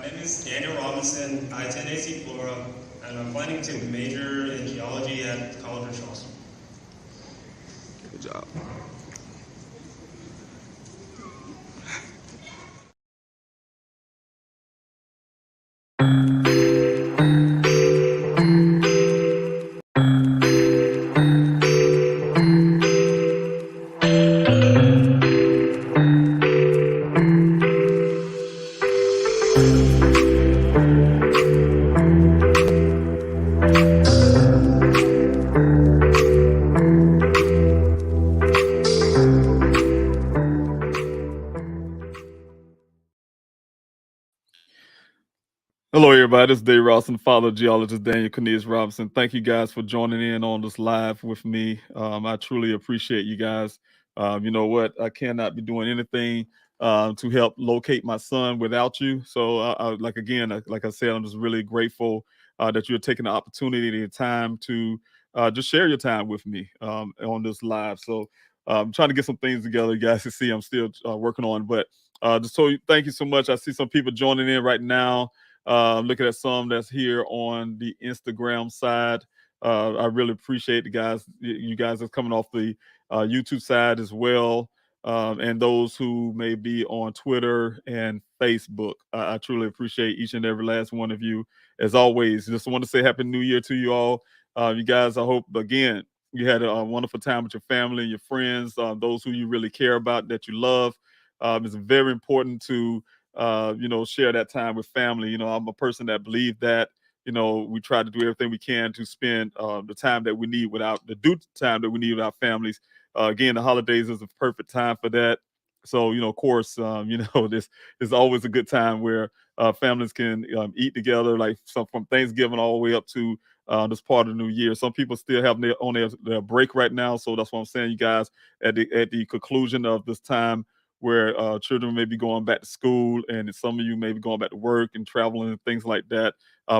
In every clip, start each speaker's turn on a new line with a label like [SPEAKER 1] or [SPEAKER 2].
[SPEAKER 1] My name is Daniel Robinson. I attend AC Flora, and I'm planning to major in geology at the College of Charleston.
[SPEAKER 2] Good job. Hello, everybody. This is Dave Rawson, father of geologist Daniel Robinson. Thank you guys for joining in on this live with me. I truly appreciate you guys. You know what? I cannot be doing anything to help locate my son without you. So, like I said, I'm just really grateful that you're taking the opportunity and the time to just share your time with me on this live. So, I'm trying to get some things together, you guys, to see I'm still working on. But just so thank you so much. I see some people joining in right now. Looking at some that's here on the Instagram side. I really appreciate the guys, you guys that's coming off the YouTube side as well, and those who may be on Twitter and Facebook. I truly appreciate each and every last one of you. As always, just want to say Happy New Year to you all. You guys, I hope again you had a wonderful time with your family and your friends, those who you really care about, that you love. It's very important to share that time with family. I'm a person that believes that, we try to do everything we can to spend the time that we need without the due time that we need with our families. Again, the holidays is the perfect time for that. So, of course, this is always a good time where families can eat together, like some from Thanksgiving all the way up to this part of the new year. Some people still have on their break right now. So that's what I'm saying, you guys, at the conclusion of this time where children may be going back to school and some of you may be going back to work and traveling and things like that.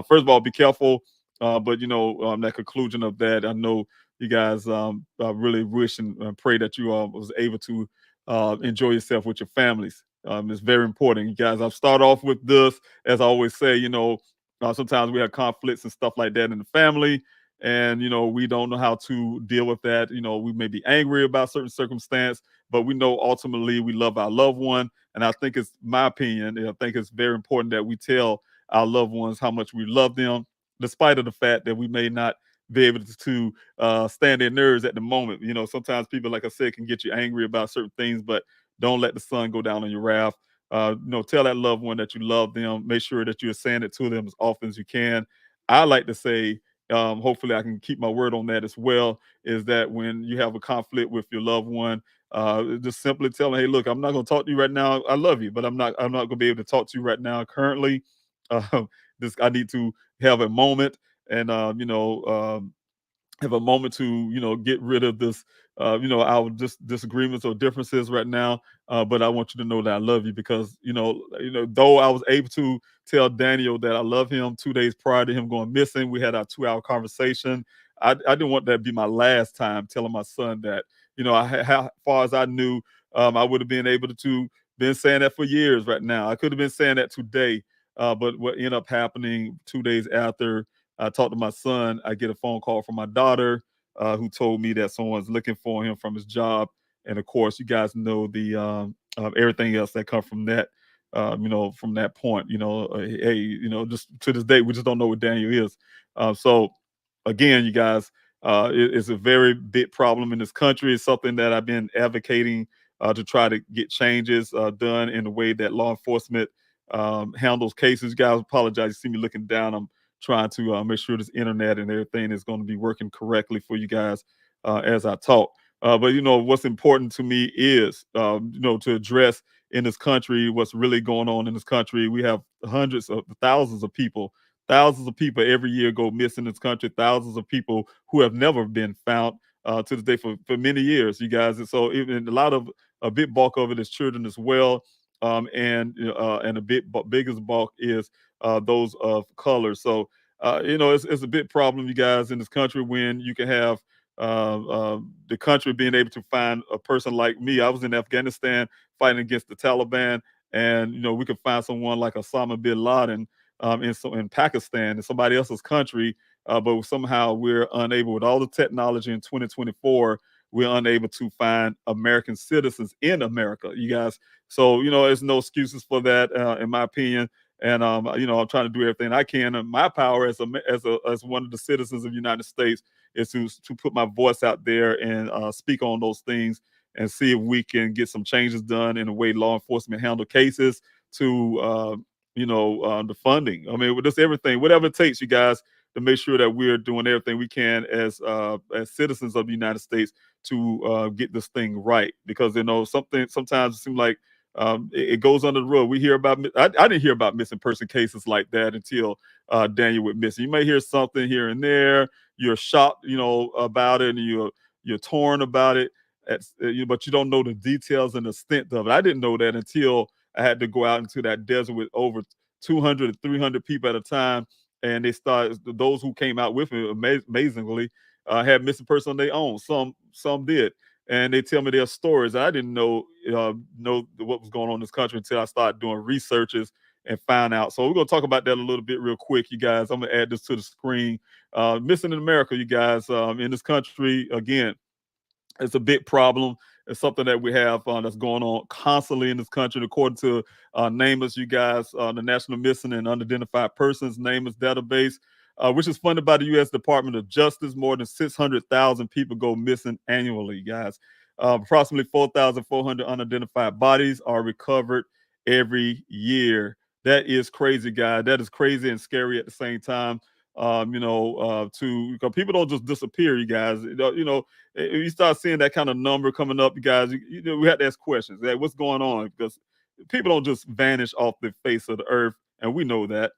[SPEAKER 2] First of all, be careful. But that conclusion of that, I know you guys really wish and pray that you was able to enjoy yourself with your families. It's very important, you guys. I'll start off with this, as I always say. Sometimes we have conflicts and stuff like that in the family, and we don't know how to deal with that. We may be angry about certain circumstance, but we know ultimately we love our loved one. And I think it's my opinion. I think it's very important that we tell our loved ones how much we love them, despite of the fact that we may not be able to stand their nerves at the moment. Sometimes people, like I said, can get you angry about certain things, but don't let the sun go down on your wrath. Tell that loved one that you love them. Make sure that you're saying it to them as often as you can. I like to say, hopefully I can keep my word on that as well, is that when you have a conflict with your loved one, just simply tell them, hey, look, I'm not going to talk to you right now. I love you, but I'm not going to be able to talk to you right now currently. uh, I need to have a moment, and have a moment to get rid of this our disagreements or differences right now. But I want you to know that I love you, because though I was able to tell Daniel that I love him 2 days prior to him going missing, we had our 2-hour conversation. I didn't want that to be my last time telling my son that. How far as I knew, I would have been able to been saying that for years right now. I could have been saying that today. But what ended up happening 2 days after I talked to my son, I get a phone call from my daughter, who told me that someone's looking for him from his job. And of course, you guys know the everything else that come from that. From that point, hey, just to this day, we just don't know what Daniel is. So, again, you guys, it's a very big problem in this country. It's something that I've been advocating to try to get changes done in the way that law enforcement handles cases. You guys, apologize. You see me looking down. I'm trying to make sure this internet and everything is going to be working correctly for you guys as I talk. But what's important to me is to address in this country what's really going on in this country. We have hundreds of thousands of people every year go missing in this country. Thousands of people who have never been found to this day for many years, you guys. And so even a big bulk of it is children as well. And a biggest bulk is those of color. So it's a big problem, you guys, in this country, when you can have the country being able to find a person like me. I was in Afghanistan fighting against the Taliban, and we could find someone like Osama bin Laden in Pakistan, in somebody else's country, but somehow we're unable, with all the technology in 2024, we're unable to find American citizens in America, you guys. So there's no excuses for that, in my opinion. And I'm trying to do everything I can in my power as one of the citizens of the United States is to put my voice out there and speak on those things and see if we can get some changes done in the way law enforcement handle cases, to the funding. I mean, with just everything, whatever it takes, you guys, to make sure that we're doing everything we can as citizens of the United States to get this thing right. Because sometimes it seems like it goes under the rug. We hear about I didn't hear about missing person cases like that until Daniel went missing. You may hear something here and there. You're shocked, about it, and you're torn about it. But you don't know the details and the extent of it. I didn't know that until I had to go out into that desert with over 200 to 300 people at a time, and those who came out with me, amazingly, had missing person on their own. Some did, and they tell me their stories. I didn't know what was going on in this country until I started doing researches and found out. So we're gonna talk about that a little bit real quick, you guys. I'm gonna add this to the screen. Missing in America, you guys, in this country again. It's a big problem. It's something that we have that's going on constantly in this country. According to NamUs, you guys, the National Missing and Unidentified Persons NamUs database, which is funded by the U.S. Department of Justice, more than 600,000 people go missing annually, guys. Approximately 4,400 unidentified bodies are recovered every year. That is crazy, guys. That is crazy and scary at the same time. Because people don't just disappear, you guys. If you start seeing that kind of number coming up, you guys, we have to ask questions. Like, what's going on? Because people don't just vanish off the face of the earth, and we know that.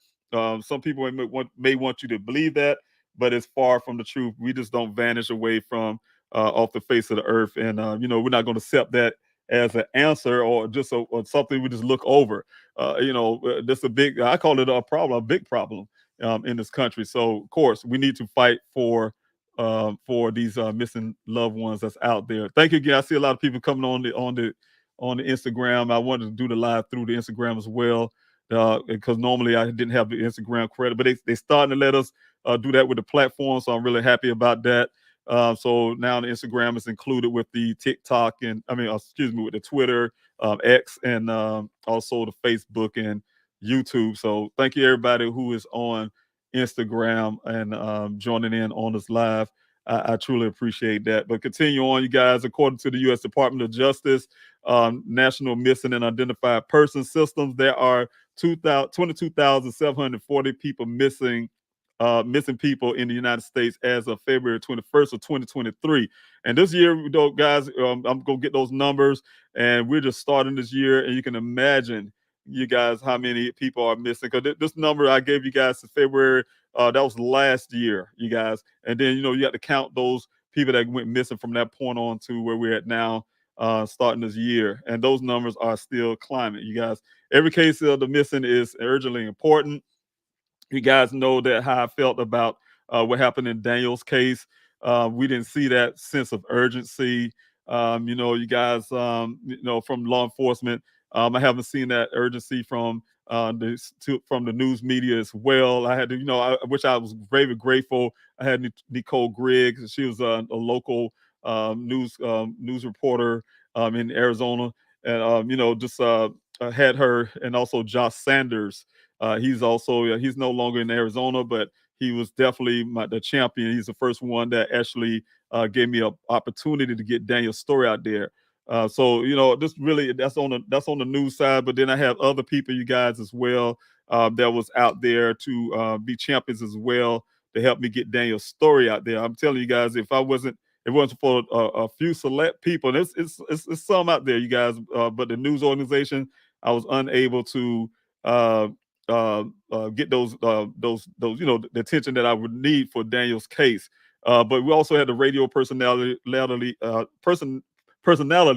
[SPEAKER 2] Some people may want you to believe that, but it's far from the truth. We just don't vanish away from off the face of the earth, and we're not going to accept that as an answer or just or something we just look over. This I call it a problem, a big problem in this country. So, of course, we need to fight for these missing loved ones that's out there. Thank you again. I see a lot of people coming on the Instagram. I wanted to do the live through the Instagram as well, because normally I didn't have the Instagram credit, but they starting to let us do that with the platform. So I'm really happy about that. So now the Instagram is included with the TikTok and with the Twitter, X, and also the Facebook and YouTube. So thank you everybody who is on Instagram and joining in on this live. I truly appreciate that. But continue on, you guys. According to the U.S. Department of Justice, National Missing and Identified Person Systems, there are 22,740 people missing people in the United States as of February 21st of 2023. And this year, guys, I'm going to get those numbers, and we're just starting this year, and you can imagine, you guys, how many people are missing. Because this number I gave you guys in February, that was last year, you guys. And then, you have to count those people that went missing from that point on to where we're at now, starting this year. And those numbers are still climbing, you guys. Every case of the missing is urgently important. You guys know that how I felt about what happened in Daniel's case. We didn't see that sense of urgency. You guys, from law enforcement. I haven't seen that urgency from the news media as well. I had to, which I was very grateful. I had Nicole Griggs. She was a local news reporter in Arizona, and just had her, and also Josh Sanders. He's no longer in Arizona, but he was definitely the champion. He's the first one that actually gave me an opportunity to get Daniel's story out there. So this really that's on the news side, but then I have other people, you guys, as well, that was out there to be champions as well, to help me get Daniel's story out there. I'm telling you guys, if it wasn't for a few select people, and it's some out there, you guys, but the news organization, I was unable to get those the attention that I would need for Daniel's case. But we also had the radio personality,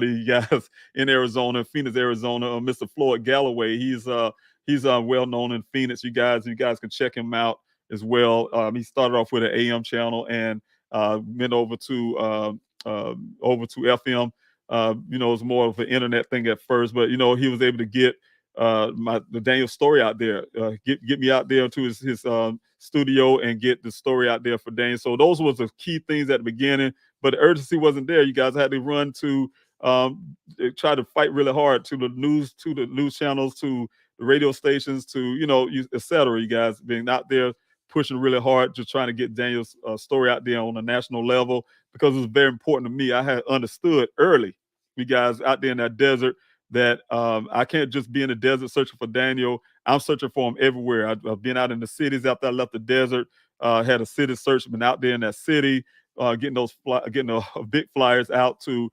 [SPEAKER 2] you guys, in Arizona, Phoenix, Arizona, Mr. Floyd Galloway. He's well known in Phoenix. You guys can check him out as well. He started off with an AM channel and went over to FM. It was more of an internet thing at first, but he was able to get the Daniel story out there. Get me out there to his studio and get the story out there for Daniel. So those was the key things at the beginning, but the urgency wasn't there. You guys had to run to try to fight really hard to the news channels, to the radio stations, to et cetera. You guys being out there pushing really hard, just trying to get Daniel's story out there on a national level, because it was very important to me. I had understood early, you guys out there in that desert, that I can't just be in the desert searching for Daniel. I'm searching for him everywhere. I've been out in the cities after I left the desert. Had a city search, been out there in that city, getting the big flyers out to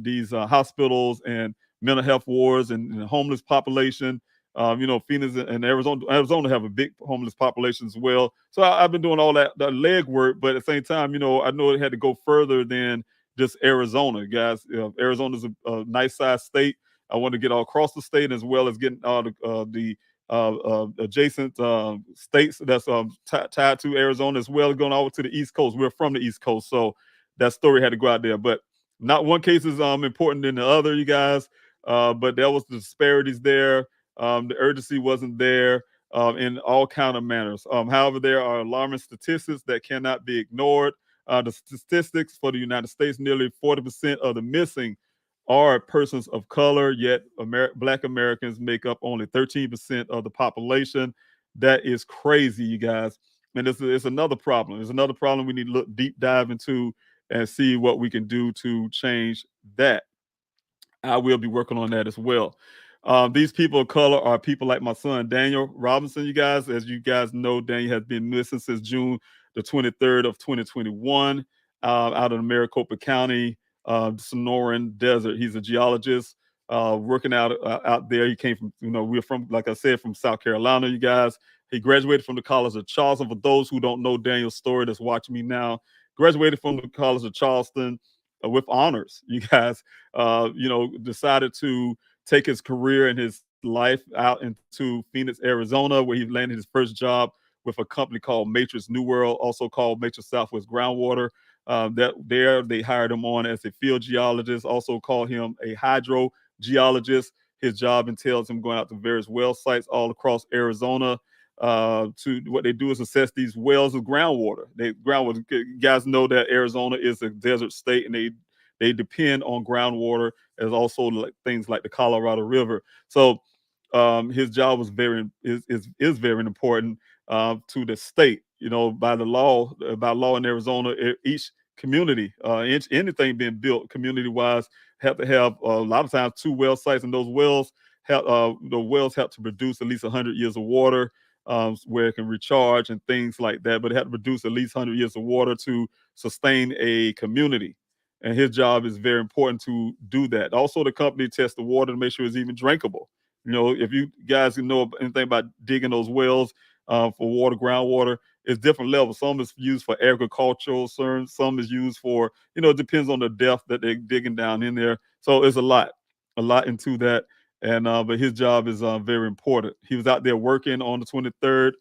[SPEAKER 2] these hospitals and mental health wards and homeless population. Phoenix and Arizona have a big homeless population as well. So I've been doing all that leg work, but at the same time, I know it had to go further than just Arizona, guys. Arizona's a nice sized state. I want to get all across the state, as well as getting all the adjacent states that's tied to Arizona, as well as going over to the East Coast. We're from the East Coast, so that story had to go out there. But not one case is important than the other, you guys. But there was the disparities there. The urgency wasn't there in all kind of manners. However, there are alarming statistics that cannot be ignored. The statistics for the United States: nearly 40% of the missing are persons of color, yet Black Americans make up only 13% of the population. That is crazy, you guys. And it's another problem. It's another problem we need to look deep dive into and see what we can do to change that. I will be working on that as well. These people of color are people like my son, Daniel Robinson, you guys. As you guys know, Daniel has been missing since June the 23rd of 2021 out of the Maricopa County, Sonoran Desert. He's a geologist working out there. He came from, we're from, like I said, from South Carolina, you guys. He graduated from the College of Charleston. For those who don't know Daniel's story that's watching me now, graduated from the College of Charleston with honors, you guys. Decided to take his career and his life out into Phoenix, Arizona, where he landed his first job with a company called Matrix New World, also called Matrix Southwest Groundwater. They hired him on as a field geologist, also called him a hydrogeologist. His job entails him going out to various well sites all across Arizona. To what they do is assess these wells of groundwater. You guys know that Arizona is a desert state, and they depend on groundwater, as also things like the Colorado River. So his job was is very important to the state. By law in Arizona, each community, anything being built community wise, have to have a lot of times 2 well sites, and those wells have to produce at least 100 years of water. Where it can recharge and things like that, but it had to produce at least 100 years of water to sustain a community. And his job is very important to do that. Also, the company tests the water to make sure it's even drinkable. If you guys know anything about digging those wells for water, groundwater, it's different levels. Some is used for agricultural, some is used for, it depends on the depth that they're digging down in there. So it's a lot into that. And but his job is very important. He was out there working on the 23rd.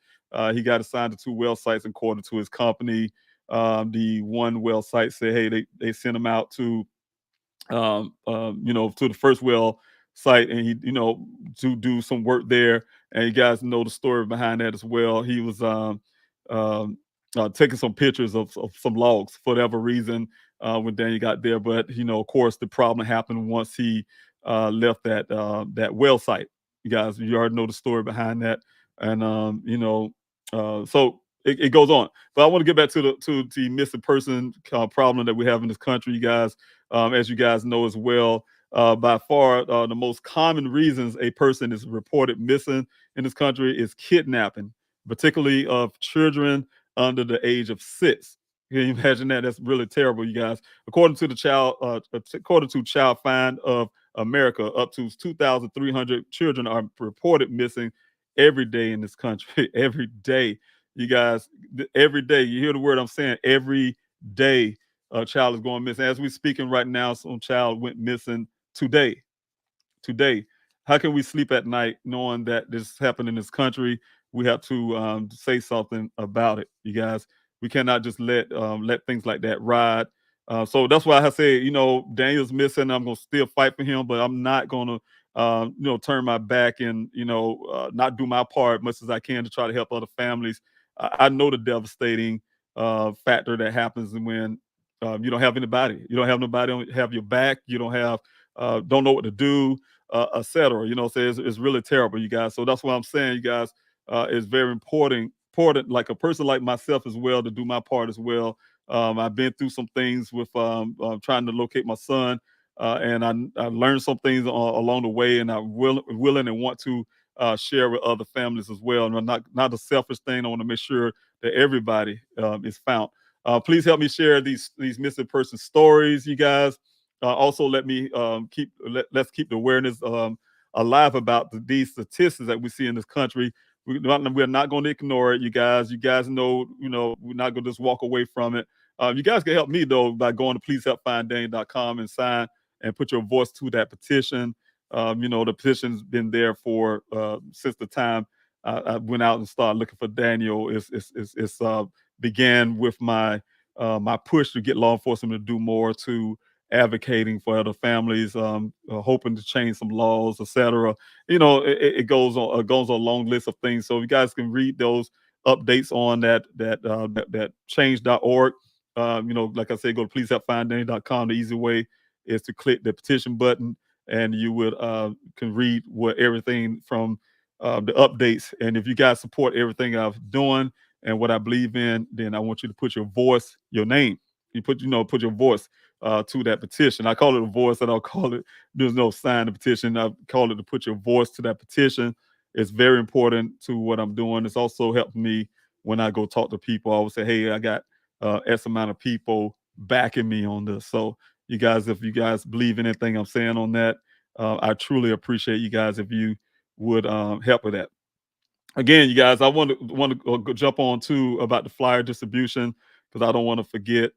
[SPEAKER 2] He got assigned to 2 well sites according to his company. The one well site said, hey, they sent him out to to the first well site, and he, to do some work there. And you guys know the story behind that as well. He was taking some pictures of some logs for whatever reason when Daniel got there. But of course, the problem happened once he left that well site. You guys, you already know the story behind that, and so it goes on. But I want to get back to the missing person problem that we have in this country, you guys. As you guys know as well, by far the most common reasons a person is reported missing in this country is kidnapping, particularly of children under the age of 6. Can you imagine that? That's really terrible, you guys. According to Child Find of America, up to 2,300 children are reported missing every day in this country. Every day, you guys. Every day, you hear the word I'm saying. Every day, a child is going missing. As we're speaking right now, some child went missing today. How can we sleep at night knowing that this happened in this country? We have to say something about it, you guys. We cannot just let things like that ride. So that's why I say, Daniel's missing. I'm gonna still fight for him, but I'm not gonna turn my back and, not do my part much as I can to try to help other families. I know the devastating factor that happens when you don't have anybody. You don't have nobody have your back. You don't know what to do, etc. So it's really terrible, you guys. So that's what I'm saying, you guys. It's very important, like a person like myself as well, to do my part as well. I've been through some things with trying to locate my son, and I learned some things along the way, and I'm willing and want to share with other families as well. And not a selfish thing. I want to make sure that everybody is found. Please help me share these missing person stories, you guys. Also, let me let's keep the awareness alive about these statistics that we see in this country. We're not going to ignore it, you guys. You guys know, we're not going to just walk away from it. You guys can help me though by going to pleasehelpfinddaniel.com and sign and put your voice to that petition. The petition's been there for since the time I went out and started looking for Daniel. It's began with my push to get law enforcement to do more, to advocating for other families, hoping to change some laws, etc. It goes on a long list of things. So you guys can read those updates on that change.org. Like I said, go to pleasehelpfinddaniel.com. The easy way is to click the petition button, and you would can read what everything from the updates. And if you guys support everything I've doing and what I believe in, then I want you to put your voice, your name. You put your voice to that petition. I call it a voice. I don't call it. There's no sign of petition. I call it to put your voice to that petition. It's very important to what I'm doing. It's also helped me when I go talk to people. I always say, hey, I got X amount of people backing me on this. So you guys, if you guys believe in anything I'm saying on that, I truly appreciate you guys if you would help with that. Again, you guys, I want to jump on too about the flyer distribution, because I don't want to forget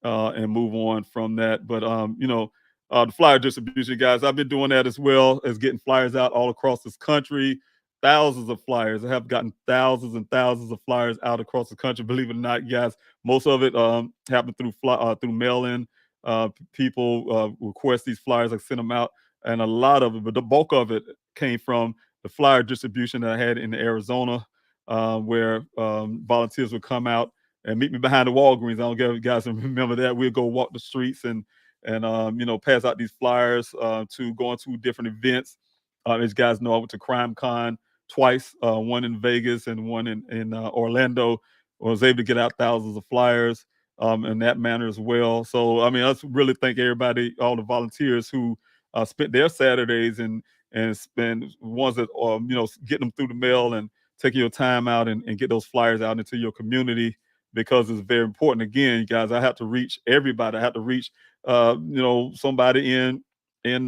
[SPEAKER 2] and move on from that. But the flyer distribution, guys, I've been doing that as well as getting flyers out all across this country. Thousands of flyers. I have gotten thousands and thousands of flyers out across the country. Believe it or not, guys, most of it happened through mail-in. People request these flyers. I send them out, and a lot of it, but the bulk of it came from the flyer distribution that I had in Arizona, where volunteers would come out and meet me behind the Walgreens. I don't know if you guys remember that. We'd go walk the streets and pass out these flyers to go into different events. As you guys know, I went to Crime Con twice, one in Vegas and one in Orlando. I was able to get out thousands of flyers in that manner as well. So, I mean, I really thank everybody, all the volunteers who spent their Saturdays and spend ones that getting them through the mail and taking your time out and get those flyers out into your community, because it's very important. Again, you guys, I have to reach everybody. I have to reach somebody in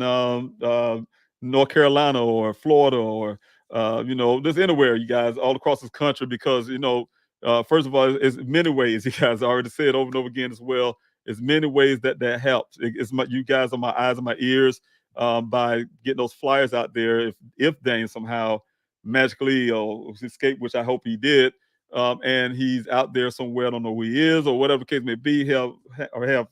[SPEAKER 2] North Carolina or Florida or just anywhere, you guys, all across this country, because first of all, it's many ways. You guys already said over and over again as well. It's many ways that helps. You guys are my eyes and my ears. By getting those flyers out there, if Dane somehow magically escaped, which I hope he did, and he's out there somewhere, I don't know who he is or whatever the case may be, have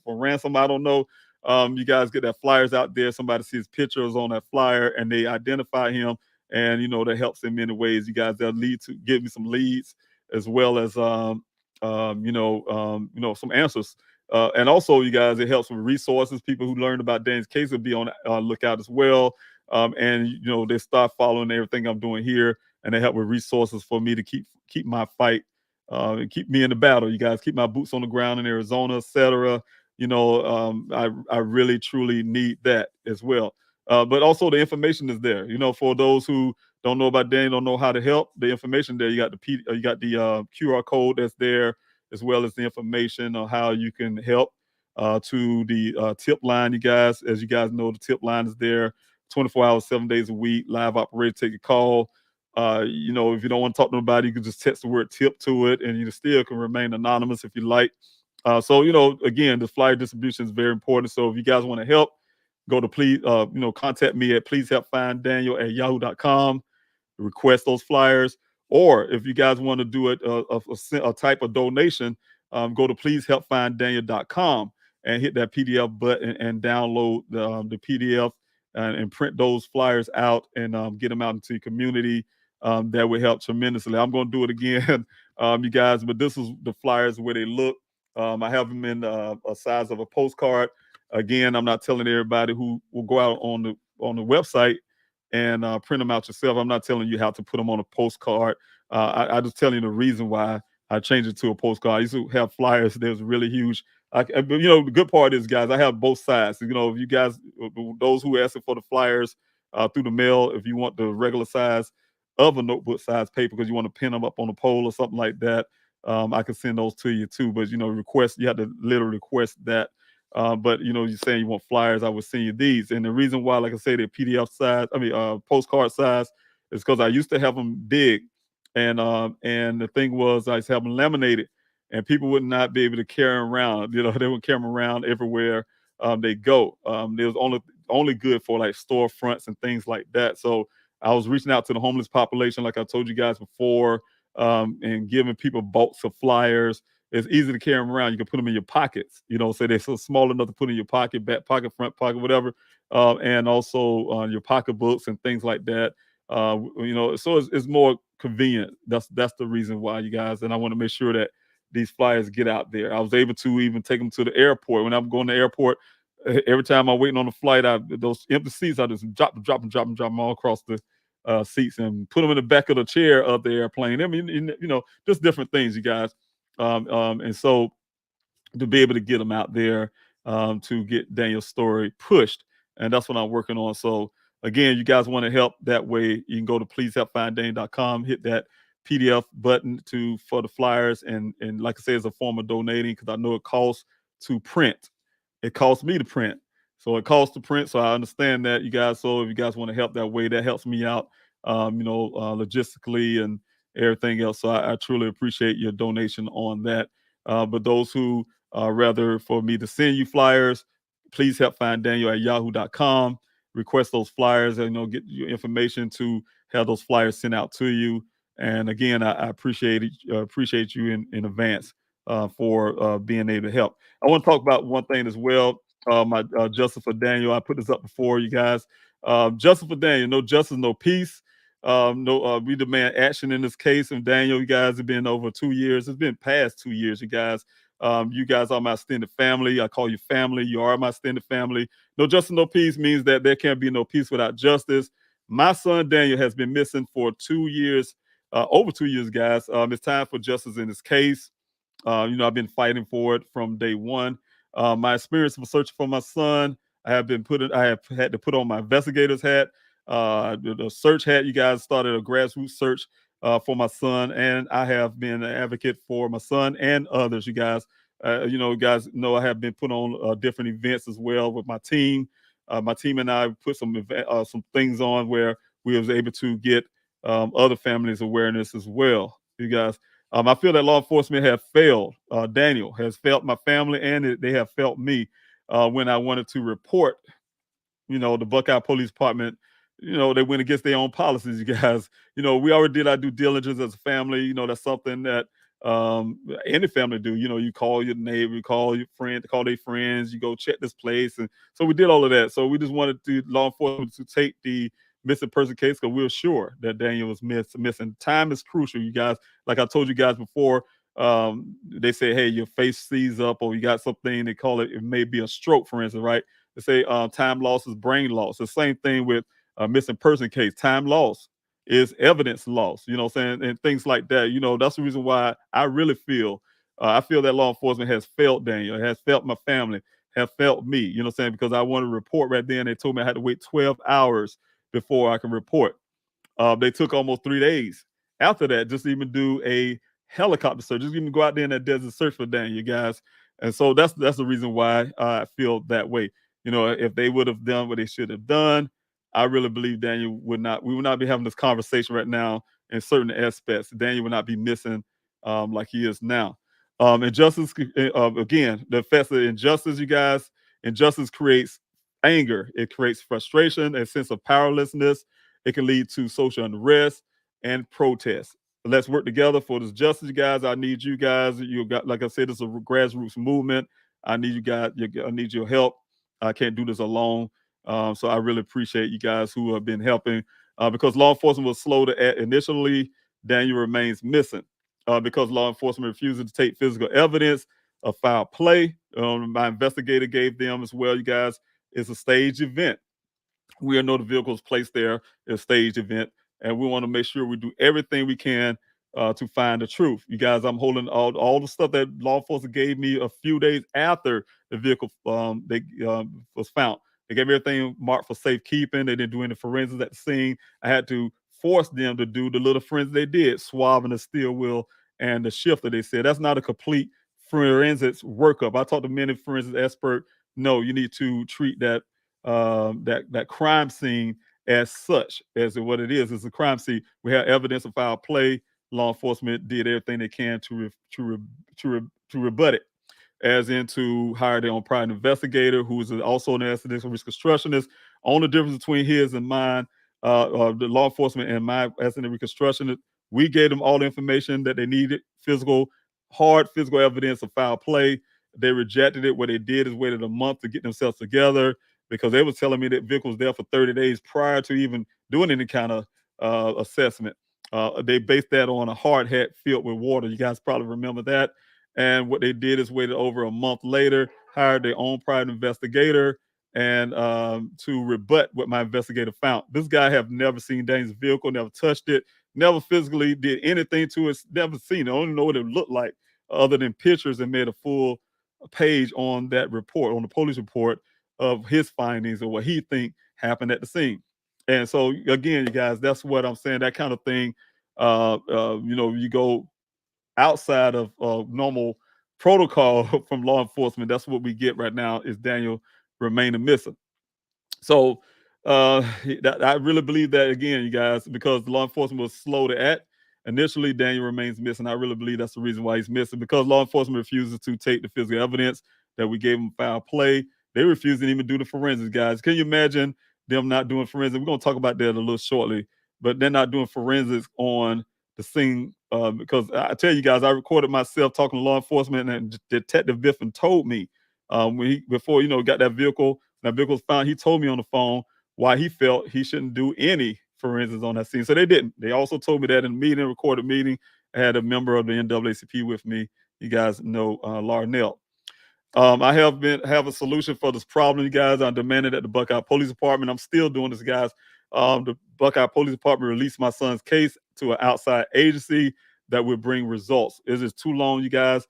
[SPEAKER 2] for ransom, I don't know. You guys get that flyers out there, somebody sees pictures on that flyer and they identify him, and that helps in many ways. You guys, they'll give me some leads, as well as some answers. And also, you guys, it helps with resources. People who learned about Dane's case will be on lookout as well. And they start following everything I'm doing here, and they help with resources for me to keep my fight, and keep me in the battle. You guys, keep my boots on the ground in Arizona, etc. I really truly need that as well. But also the information is there. For those who don't know about Dane, don't know how to help, the information there. You got the QR code that's there, as well as the information on how you can help to the tip line, you guys. As you guys know, the tip line is there 24 hours, 7 days a week, live operator, take a call. If you don't want to talk to nobody, you can just text the word tip to it, and you still can remain anonymous if you like. So, again, the flyer distribution is very important. So if you guys want to help, go to contact me at pleasehelpfinddaniel@yahoo.com, request those flyers. Or if you guys want to do it a type of donation, go to pleasehelpfinddaniel.com and hit that PDF button and download the PDF and print those flyers out and get them out into the community. That would help tremendously. I'm going to do it again, you guys, but this is the flyers where they look. I have them in a size of a postcard. Again, I'm not telling everybody who will go out on the website and print them out yourself. I'm not telling you how to put them on a postcard. I just telling you the reason why I changed it to a postcard. I used to have flyers. There's really huge. But the good part is, guys, I have both sides. If you guys, those who ask for the flyers through the mail, if you want the regular size of a notebook size paper because you want to pin them up on a pole or something like that, I can send those to you too. But request, you have to literally request that. But you're saying you want flyers, I would send you these. And the reason why, like I say, they're PDF size, postcard size, is because I used to have them big, and the thing was I used to have them laminated, and people would not be able to carry them around. They would carry them around everywhere they go. They was only good for like storefronts and things like that. So I was reaching out to the homeless population, like I told you guys before, and giving people bulks of flyers. It's easy to carry them around. You can put them in your pockets, so they're so small enough to put in your pocket, back pocket, front pocket, whatever, and also your pocketbooks and things like that. So it's more convenient. That's the reason why, you guys. And I want to make sure that these flyers get out there. I was able to even take them to the airport. When I'm going to the airport, every time I'm waiting on the flight, those empty seats, I just drop them all across the seats and put them in the back of the chair of the airplane. I mean, just different things, you guys. And so to be able to get them out there, to get Daniel's story pushed, and that's what I'm working on. So again, you guys want to help that way, you can go to pleasehelpfinddaniel.com, hit that PDF button for the flyers, and like I say, it's a form of donating, because I know it costs to print. It costs me to print. So it costs to print. So I understand that, you guys. So if you guys want to help that way, that helps me out, logistically and everything else. So I truly appreciate your donation on that. But those who rather for me to send you flyers, please help find Daniel at yahoo.com. Request those flyers and get your information to have those flyers sent out to you. And again, I appreciate you in advance for being able to help. I want to talk about one thing as well. My justice for Daniel. I put this up before, you guys. Justice for Daniel. No justice, no peace. We demand action in this case. And Daniel, you guys, have been over 2 years. It's been past 2 years, you guys. You guys are my extended family. I call you family. You are my extended family. No justice, no peace means that there can't be no peace without justice. My son Daniel has been missing for 2 years, over 2 years, guys. It's time for justice in this case. I've been fighting for it from day one. My experience of searching for my son, I have had to put on my investigator's hat, the search hat. You guys started a grassroots search for my son, and I have been an advocate for my son and others. You guys, guys know I have been put on different events as well with my team. My team and I put some things on where we was able to get other families awareness as well. You guys. I feel that law enforcement have failed. Daniel has failed my family, and they have failed me when I wanted to report. The Buckeye Police Department. They went against their own policies. You guys. We already did our due diligence as a family. That's something that any family do. You call your neighbor, you call your friend, call their friends. You go check this place, and so we did all of that. So we just wanted law enforcement to take the missing person case, because we were sure that Daniel was missing. Time is crucial, you guys. Like I told you guys before, they say, hey, your face sees up, or you got something, they call it may be a stroke, for instance, right? They say time loss is brain loss. The same thing with a missing person case. Time loss is evidence loss, what I'm saying? And things like that. That's the reason why I really feel, I feel that law enforcement has failed Daniel, has failed my family, have failed me, what I'm saying? Because I wanted to report right then. They told me I had to wait 12 hours before I can report. They took almost 3 days after that just to even do a helicopter search, just even go out there in that desert search for Daniel, you guys. And so that's the reason why I feel that way. If they would have done what they should have done, I really believe we would not be having this conversation right now in certain aspects. Daniel would not be missing like he is now. Injustice, again, the effects of injustice, you guys. Injustice creates anger. It creates frustration, a sense of powerlessness. It can lead to social unrest and protest. Let's work together for this justice, you guys. I need you guys. You got, like I said, it's a grassroots movement. I need you guys. I need your help. I can't do this alone. So I really appreciate you guys who have been helping because law enforcement was slow to act initially. Daniel remains missing because law enforcement refuses to take physical evidence of foul play. My investigator gave them as well, you guys. It's a staged event. We know the vehicles placed there is a staged event, and we want to make sure we do everything we can to find the truth. You guys, I'm holding all the stuff that law enforcement gave me a few days after the vehicle was found. They gave me everything marked for safekeeping. They didn't do any forensics at the scene. I had to force them to do the little forensics they did, swabbing the steel wheel and the shifter. They said that's not a complete forensics workup. I talked to many forensics experts. No, you need to treat that crime scene as such as what it is. It's a crime scene. We have evidence of foul play. Law enforcement did everything they can to rebut it, as in to hire their own private investigator, who is also an accidental risk constructionist. On the difference between his and mine, the law enforcement and my accidental reconstructionist, we gave them all the information that they needed, hard physical evidence of foul play. They rejected it. What they did is waited a month to get themselves together because they was telling me that vehicle was there for 30 days prior to even doing any kind of assessment. They based that on a hard hat filled with water. You guys probably remember that. And what they did is waited over a month later, hired their own private investigator, and to rebut what my investigator found. This guy have never seen Dane's vehicle, never touched it, never physically did anything to it, never seen it. I don't know what it looked like other than pictures, and made a full page on that report, on the police report, of his findings or what he think happened at the scene. And so again, you guys, that's what I'm saying. That kind of thing, you go outside of normal protocol from law enforcement. That's what we get right now is Daniel remaining missing. So I really believe that, again, you guys, because the law enforcement was slow to act. Initially, Daniel remains missing. I really believe that's the reason why he's missing, because law enforcement refuses to take the physical evidence that we gave them foul play. They refuse to even do the forensics, guys. Can you imagine them not doing forensics? We're going to talk about that a little shortly, but they're not doing forensics on the scene because I tell you guys, I recorded myself talking to law enforcement, and Detective Biffin told me before got that vehicle was found. He told me on the phone why he felt he shouldn't do any forensics on that scene. So they didn't. They also told me that in a meeting, recorded meeting. I had a member of the NAACP with me. You guys know Larnell. I have a solution for this problem, you guys. I demanded at the Buckeye Police Department. I'm still doing this, guys. The Buckeye Police Department released my son's case to an outside agency that would bring results. It's just too long, you guys.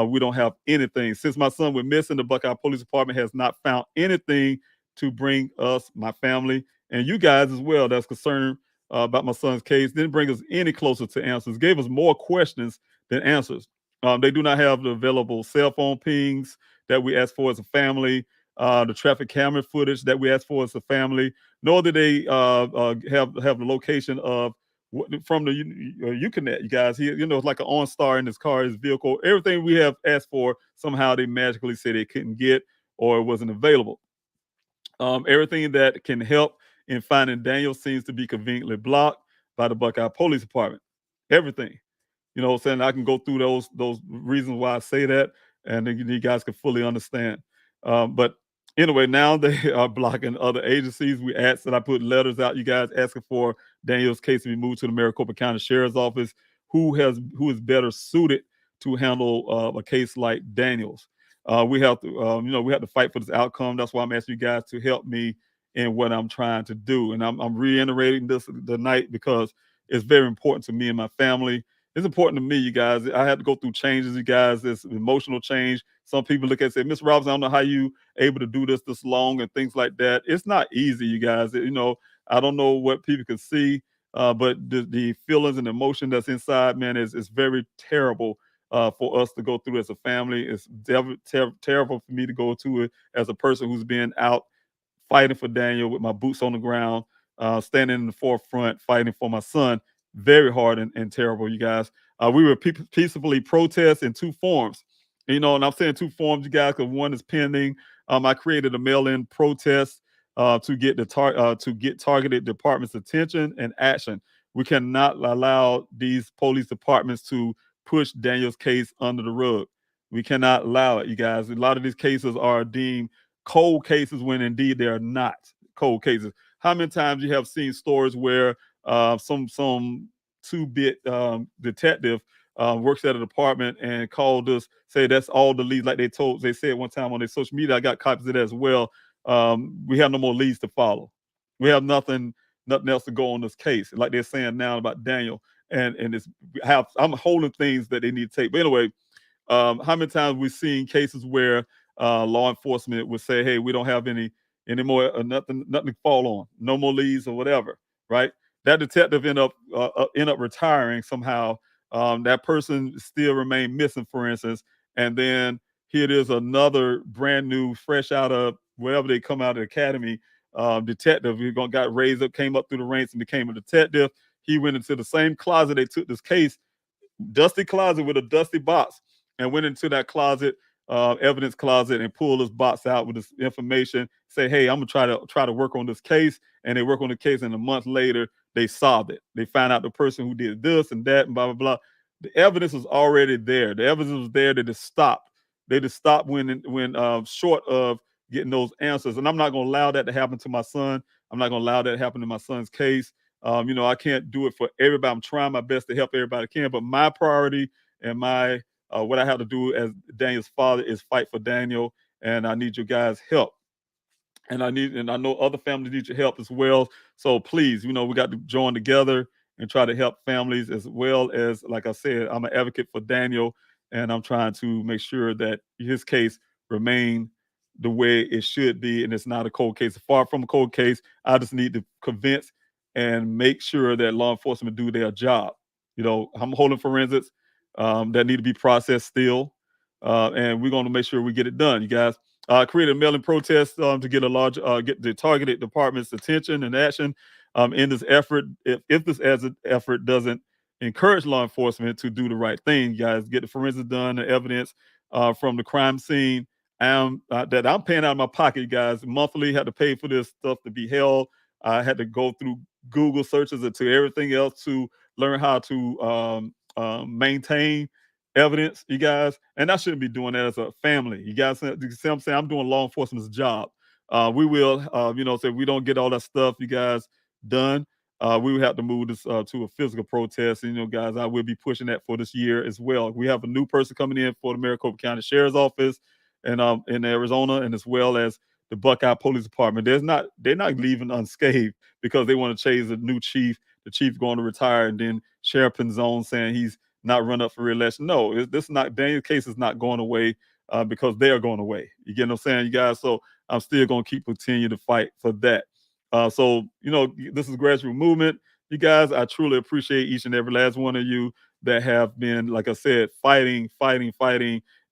[SPEAKER 2] We don't have anything. Since my son went missing, the Buckeye Police Department has not found anything to bring us, my family, and you guys as well, that's concerned about my son's case. Didn't bring us any closer to answers. Gave us more questions than answers. They do not have the available cell phone pings that we asked for as a family, the traffic camera footage that we asked for as a family, nor do they have the location of from the Uconnect, you guys. It's like an OnStar in his car, his vehicle. Everything we have asked for, somehow they magically said they couldn't get or it wasn't available. Everything that can help in finding Daniel seems to be conveniently blocked by the Buckeye Police Department. Everything. You know what I'm saying? I can go through those reasons why I say that, and then you guys can fully understand. But anyway, now they are blocking other agencies. We asked that I put letters out, you guys, asking for Daniel's case to be moved to the Maricopa County Sheriff's Office. Who is better suited to handle a case like Daniel's? We have to fight for this outcome. That's why I'm asking you guys to help me in what I'm trying to do. And I'm reiterating this tonight because it's very important to me and my family. It's important to me, you guys. I had to go through changes, you guys. It's emotional change. Some people look at it and say, Miss Robinson, I don't know how you able to do this long and things like that. It's not easy, you guys. I don't know what people can see, but the feelings and emotion that's inside, man, is very terrible for us to go through as a family. It's terrible for me to go through it as a person who's been out fighting for Daniel with my boots on the ground, standing in the forefront, fighting for my son. Very hard and terrible, you guys. We were peacefully protest in two forms. And I'm saying two forms, you guys, because one is pending. I created a mail-in protest to get targeted departments' attention and action. We cannot allow these police departments to push Daniel's case under the rug. We cannot allow it, you guys. A lot of these cases are deemed cold cases when indeed they are not. cold cases. How many times you have seen stories where some two-bit detective works at a department and called us, say that's all the leads, like they said one time on their social media. I got copies of that as well. We have no more leads to follow. We have nothing else to go on this case, like they're saying now about Daniel. And I'm holding things that they need to take. But anyway, how many times we've seen cases where law enforcement would say, "Hey, we don't have any more nothing to fall on, no more leads or whatever," right? That detective end up retiring somehow. That person still remained missing, for instance, and then here it is, another brand new, fresh out of wherever they come out of the academy, detective who got raised up, came up through the ranks, and became a detective. He went into the same closet they took this case, dusty closet with a dusty box, and went into that closet, evidence closet, and pulled this box out with this information. Say, "Hey, I'm gonna try to work on this case," and they work on the case, and a month later they solved it. They found out the person who did this and that and blah blah blah. The evidence was already there. The evidence was there. They just stopped. They just stopped when short of getting those answers. And I'm not gonna allow that to happen to my son. I'm not gonna allow that to happen to my son's case. I can't do it for everybody. I'm trying my best to help everybody I can, but my priority and my what I have to do as Daniel's father is fight for Daniel, and I need you guys' help. And I know other families need your help as well. So please, we got to join together and try to help families, as well as, like I said, I'm an advocate for Daniel, and I'm trying to make sure that his case remain the way it should be, and it's not a cold case. Far from a cold case. I just need to convince and make sure that law enforcement do their job. I'm holding forensics that need to be processed still, and we're going to make sure we get it done, you guys. Create a mail-in protest to get the targeted department's attention and action in this effort. If this as an effort doesn't encourage law enforcement to do the right thing, guys, get the forensics done, the evidence from the crime scene, that I'm paying out of my pocket, guys. Monthly, had to pay for this stuff to be held. I had to go through Google searches and to everything else to learn how to maintain evidence, you guys. And I shouldn't be doing that as a family. You guys see what I'm saying? I'm doing law enforcement's job. We will, say if we don't get all that stuff, you guys, done, we will have to move this to a physical protest. And, guys, I will be pushing that for this year as well. We have a new person coming in for the Maricopa County Sheriff's Office and in Arizona, and as well as the Buckeye Police Department. They're not leaving unscathed because they want to change the new chief. The chief going to retire, and then Sheriff Pinzone saying he's not run up for re-election. No, Daniel's case is not going away because they are going away. You get what I'm saying, you guys? So I'm still going to continue to fight for that. So this is grassroots movement. You guys, I truly appreciate each and every last one of you that have been, like I said, fighting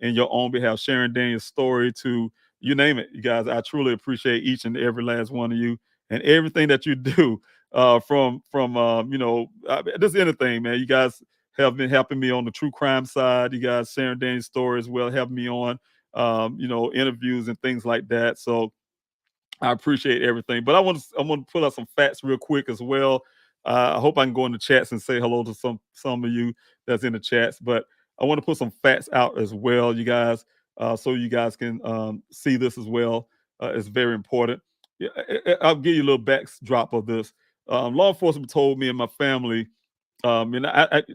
[SPEAKER 2] in your own behalf, sharing Daniel's story to you name it. You guys, I truly appreciate each and every last one of you and everything that you do from just anything, man. You guys have been helping me on the true crime side. You guys sharing Daniel's story as well, helping me on, interviews and things like that. So I appreciate everything. But I want to put out some facts real quick as well. I hope I can go in the chats and say hello to some of you that's in the chats. But I want to put some facts out as well, you guys, so you guys can see this as well. It's very important. Yeah, I'll give you a little backdrop of this. Law enforcement told me and my family, and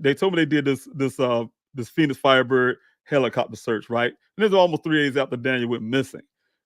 [SPEAKER 2] they told me they did this Phoenix Firebird helicopter search, right? And this is almost 3 days after Daniel went missing.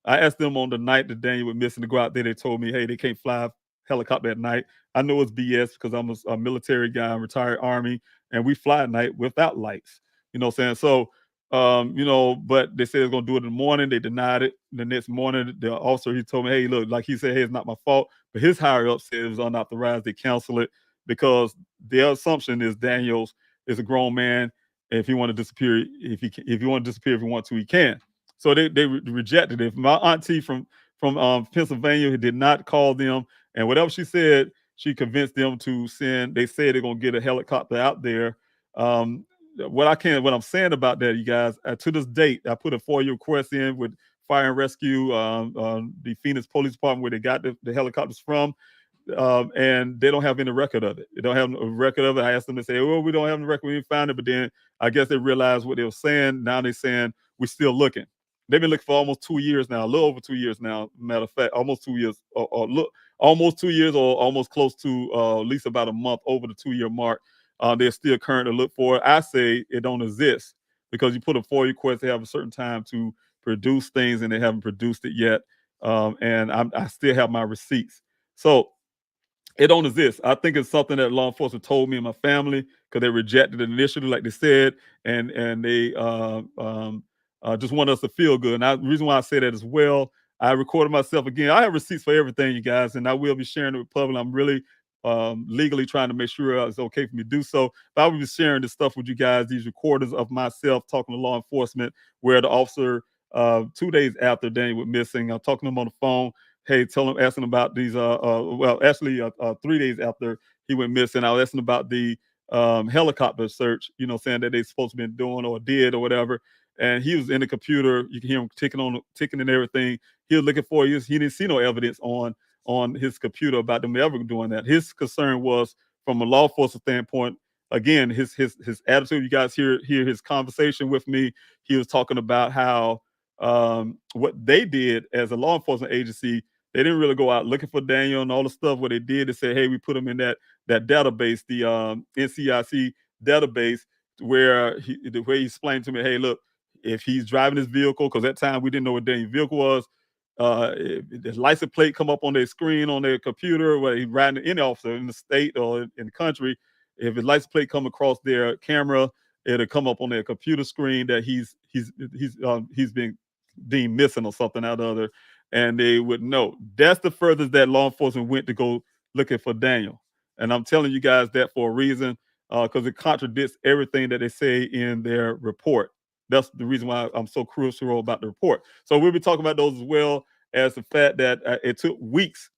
[SPEAKER 2] I asked them on the night that Daniel went missing to go out there. They told me, hey, they can't fly helicopter at night. I know it's BS because I'm a military guy, I'm retired Army, and we fly at night without lights. You know what I'm saying? So, but they said it's going to do it in the morning. They denied it. The next morning, the officer, he told me, hey, look, like he said, hey, it's not my fault. But his higher up said it was unauthorized. They canceled it because their assumption is Daniels is a grown man. And if he want to disappear, if he want to, he can. So they rejected it. My auntie from Pennsylvania did not call them, and whatever she said, she convinced them to send. They said they're gonna get a helicopter out there. What I'm saying about that, you guys, to this date, I put a FOIA request in with Fire and Rescue, the Phoenix Police Department, where they got the helicopters from. And they don't have any record of it. They don't have a record of it. I asked them to say, well, we don't have any record. We didn't find it. But then I guess they realized what they were saying. Now they're saying we're still looking. They've been looking for almost 2 years now, a little over 2 years now. Matter of fact, almost 2 years, or look, almost 2 years, or almost close to at least about a month over the 2 year mark. They're still current to look for it. I say it don't exist because you put a FOIA request, they have a certain time to produce things, and they haven't produced it yet. And I still have my receipts. So it don't exist. I think it's something that law enforcement told me and my family because they rejected it initially, like they said, and they just want us to feel good. And the reason why I say that as well, I recorded myself again. I have receipts for everything, you guys, and I will be sharing it with public. I'm really legally trying to make sure it's okay for me to do so. But I will be sharing this stuff with you guys, these recordings of myself talking to law enforcement, where the officer 2 days after Daniel went missing, I'm talking to him on the phone. Hey, tell him, asking about these. Well, actually, 3 days after he went missing, I was asking about the helicopter search. Saying that they supposed to been doing or did or whatever. And he was in the computer. You can hear him ticking and everything. He was looking for. He didn't see no evidence on his computer about them ever doing that. His concern was from a law enforcement standpoint. Again, his attitude. You guys hear his conversation with me. He was talking about how what they did as a law enforcement agency, they didn't really go out looking for Daniel and all the stuff. What they did is say, hey, we put him in that database, the NCIC database, where the way he explained to me, hey, look, if he's driving his vehicle, because at that time we didn't know what Daniel's vehicle was, if the license plate come up on their screen on their computer, where he's riding any officer in the state or in the country, if his license plate come across their camera, it'll come up on their computer screen that he's been deemed missing or something out of other, and they would know. That's the furthest that law enforcement went to go looking for Daniel. And I'm telling you guys that for a reason, because it contradicts everything that they say in their report. That's the reason why I'm so crucial about the report. So we'll be talking about those as well as the fact that it took weeks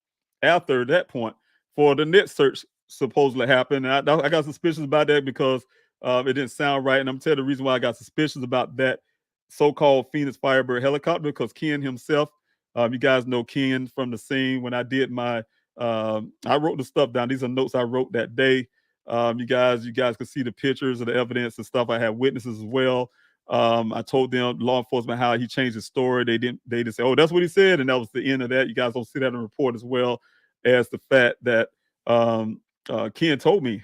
[SPEAKER 2] after that point for the net search supposedly happened. And I got suspicions about that because it didn't sound right. And I'm telling you the reason why I got suspicions about that so-called Phoenix Firebird helicopter, because Ken himself, you guys know Ken from the scene when I did my, I wrote the stuff down. These are notes I wrote that day. You guys can see the pictures of the evidence and stuff. I had witnesses as well. I told them, law enforcement, how he changed his story. They just say, oh, that's what he said, and that was the end of that. You guys don't see that in the report, as well as the fact that Ken told me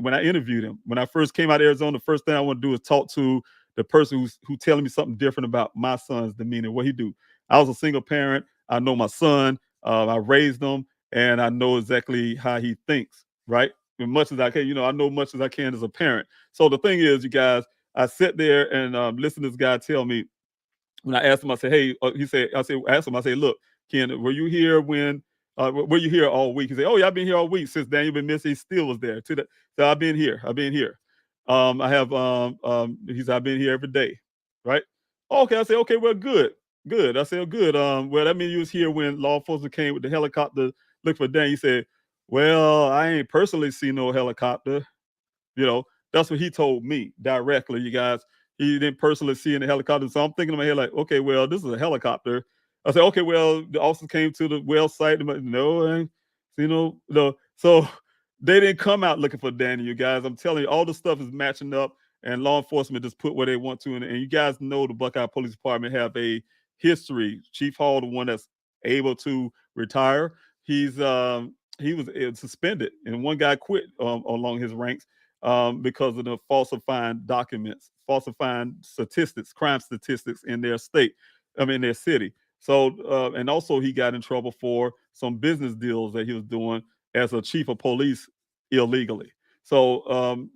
[SPEAKER 2] when I interviewed him, when I first came out of Arizona, the first thing I want to do is talk to the person who's telling me something different about my son's demeanor, what he do. I was a single parent. I know my son. I raised him, and I know exactly how he thinks, right? As much as I can, I know much as I can as a parent. So the thing is, you guys, I sit there and listen to this guy tell me, when I asked him, I said, hey, asked him, I said, look, Ken, were you here were you here all week? He said, oh, yeah, I've been here all week since Daniel been missing. He still was there. So I've been here. I have, he said, I've been here every day, right? Okay, I said, okay, well, good. I said, good. Well, that means you was here when law enforcement came with the helicopter, looked for Daniel. He said, well, I ain't personally seen no helicopter. You know, that's what he told me directly, you guys. He didn't personally see in the helicopter. So I'm thinking in my head, like, okay, well, this is a helicopter. I said, okay, well, the officers came to the well site. I'm like, no, I ain't, no. So they didn't come out looking for Danny, you guys. I'm telling you, all the stuff is matching up, and law enforcement just put where they want to. And you guys know the Buckeye Police Department have a history. Chief Hall, the one that's able to retire, he was suspended, and one guy quit along his ranks because of the falsifying documents, falsifying statistics, crime statistics in their state, their city. So, and also he got in trouble for some business deals that he was doing as a chief of police illegally. So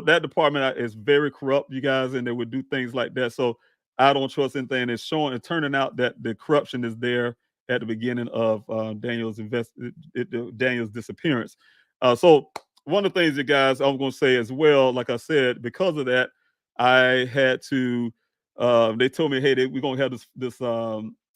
[SPEAKER 2] that department is very corrupt, you guys, and they would do things like that. So I don't trust anything. It's showing and turning out that the corruption is there at the beginning of Daniel's disappearance. So one of the things, you guys, I'm going to say as well, like I said, because of that, I had to. They told me, hey, we're going to have this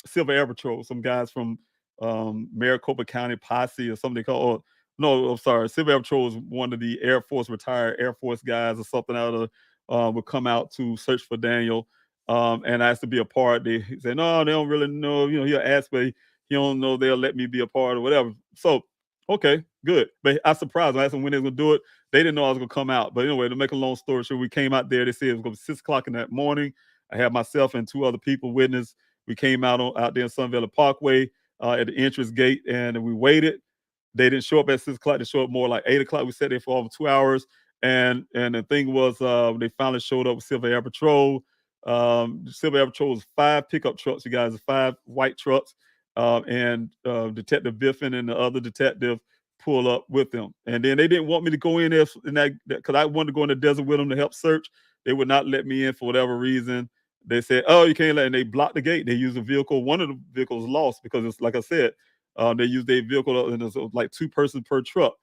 [SPEAKER 2] Civil Air Patrol, some guys from Maricopa County Posse or something called. No, I'm sorry. Civil Air Patrol is one of the Air Force retired Air Force guys or something out of would come out to search for Daniel. And I asked to be a part. They said, no, they don't really know. He'll ask, but he don't know they'll let me be a part or whatever. So, okay, good. But I surprised them. I asked them when they were going to do it. They didn't know I was going to come out. But anyway, to make a long story short, we came out there. They said it was going to be 6 o'clock in that morning. I had myself and 2 other people witness. We came out there in Sun Valley Parkway at the entrance gate, and we waited. They didn't show up at 6 o'clock. They showed up more like 8 o'clock. We sat there for over 2 hours. And the thing was, they finally showed up with Silver Air Patrol. Silver Air Patrol was 5 pickup trucks, you guys, 5 white trucks. And Detective Biffin and the other detective pull up with them. And then they didn't want me to go in there because I wanted to go in the desert with them to help search. They would not let me in for whatever reason. They said, "Oh, you can't let," and they blocked the gate. They used a vehicle. One of the vehicles lost because it's like I said, they used a vehicle and it was like 2 persons per truck,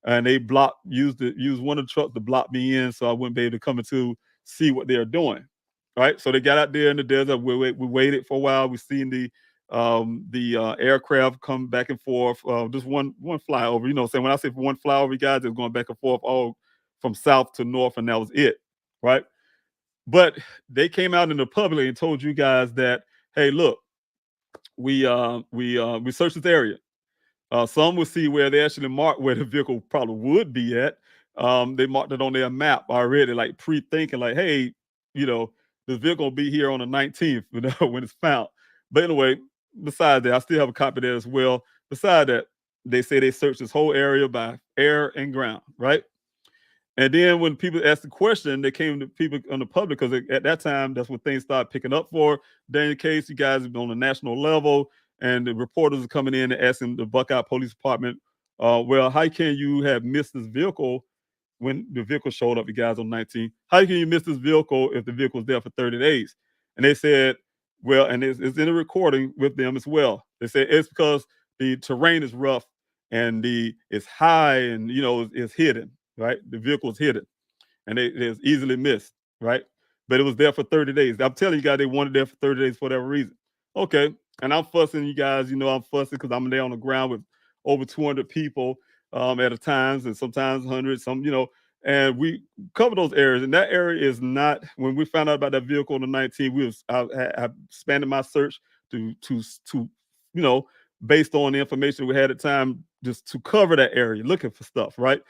[SPEAKER 2] and they used one of the trucks to block me in, so I wouldn't be able to come in to see what they're doing. Right, so they got out there in the desert. We waited for a while. We seen the aircraft come back and forth. Just one flyover. You know, what I'm saying, when I say one flyover, you guys, it's going back and forth all from south to north, and that was it. Right, but they came out in the public and told you guys that, hey, look, we searched this area. Some will see where they actually marked where the vehicle probably would be at. They marked it on their map already, like pre-thinking, like, hey, you know, this vehicle will be here on the 19th, you know, when it's found. But anyway, besides that, I still have a copy there as well. Besides that, they say they searched this whole area by air and ground, right? And then when people asked the question, they came to people on the public because at that time, that's when things started picking up for Daniel case. You guys have been on a national level, and the reporters are coming in and asking the Buckeye Police Department, well, how can you have missed this vehicle when the vehicle showed up, you guys, on 19? How can you miss this vehicle if the vehicle was there for 30 days? And they said, well, and it's in a recording with them as well. They said it's because the terrain is rough and it's high and, you know, it's hidden, right? The vehicle is hidden and it is easily missed, right? But it was there for 30 days. I'm telling you guys, they wanted there for 30 days for whatever reason. Okay. And I'm fussing, you guys, you know, I'm fussing because I'm there on the ground with over 200 people at a times, and sometimes 100, some, you know, and we cover those areas. And that area is not, when we found out about that vehicle on the 19th, I expanded my search to, you know, based on the information we had at the time, just to cover that area, looking for stuff, right?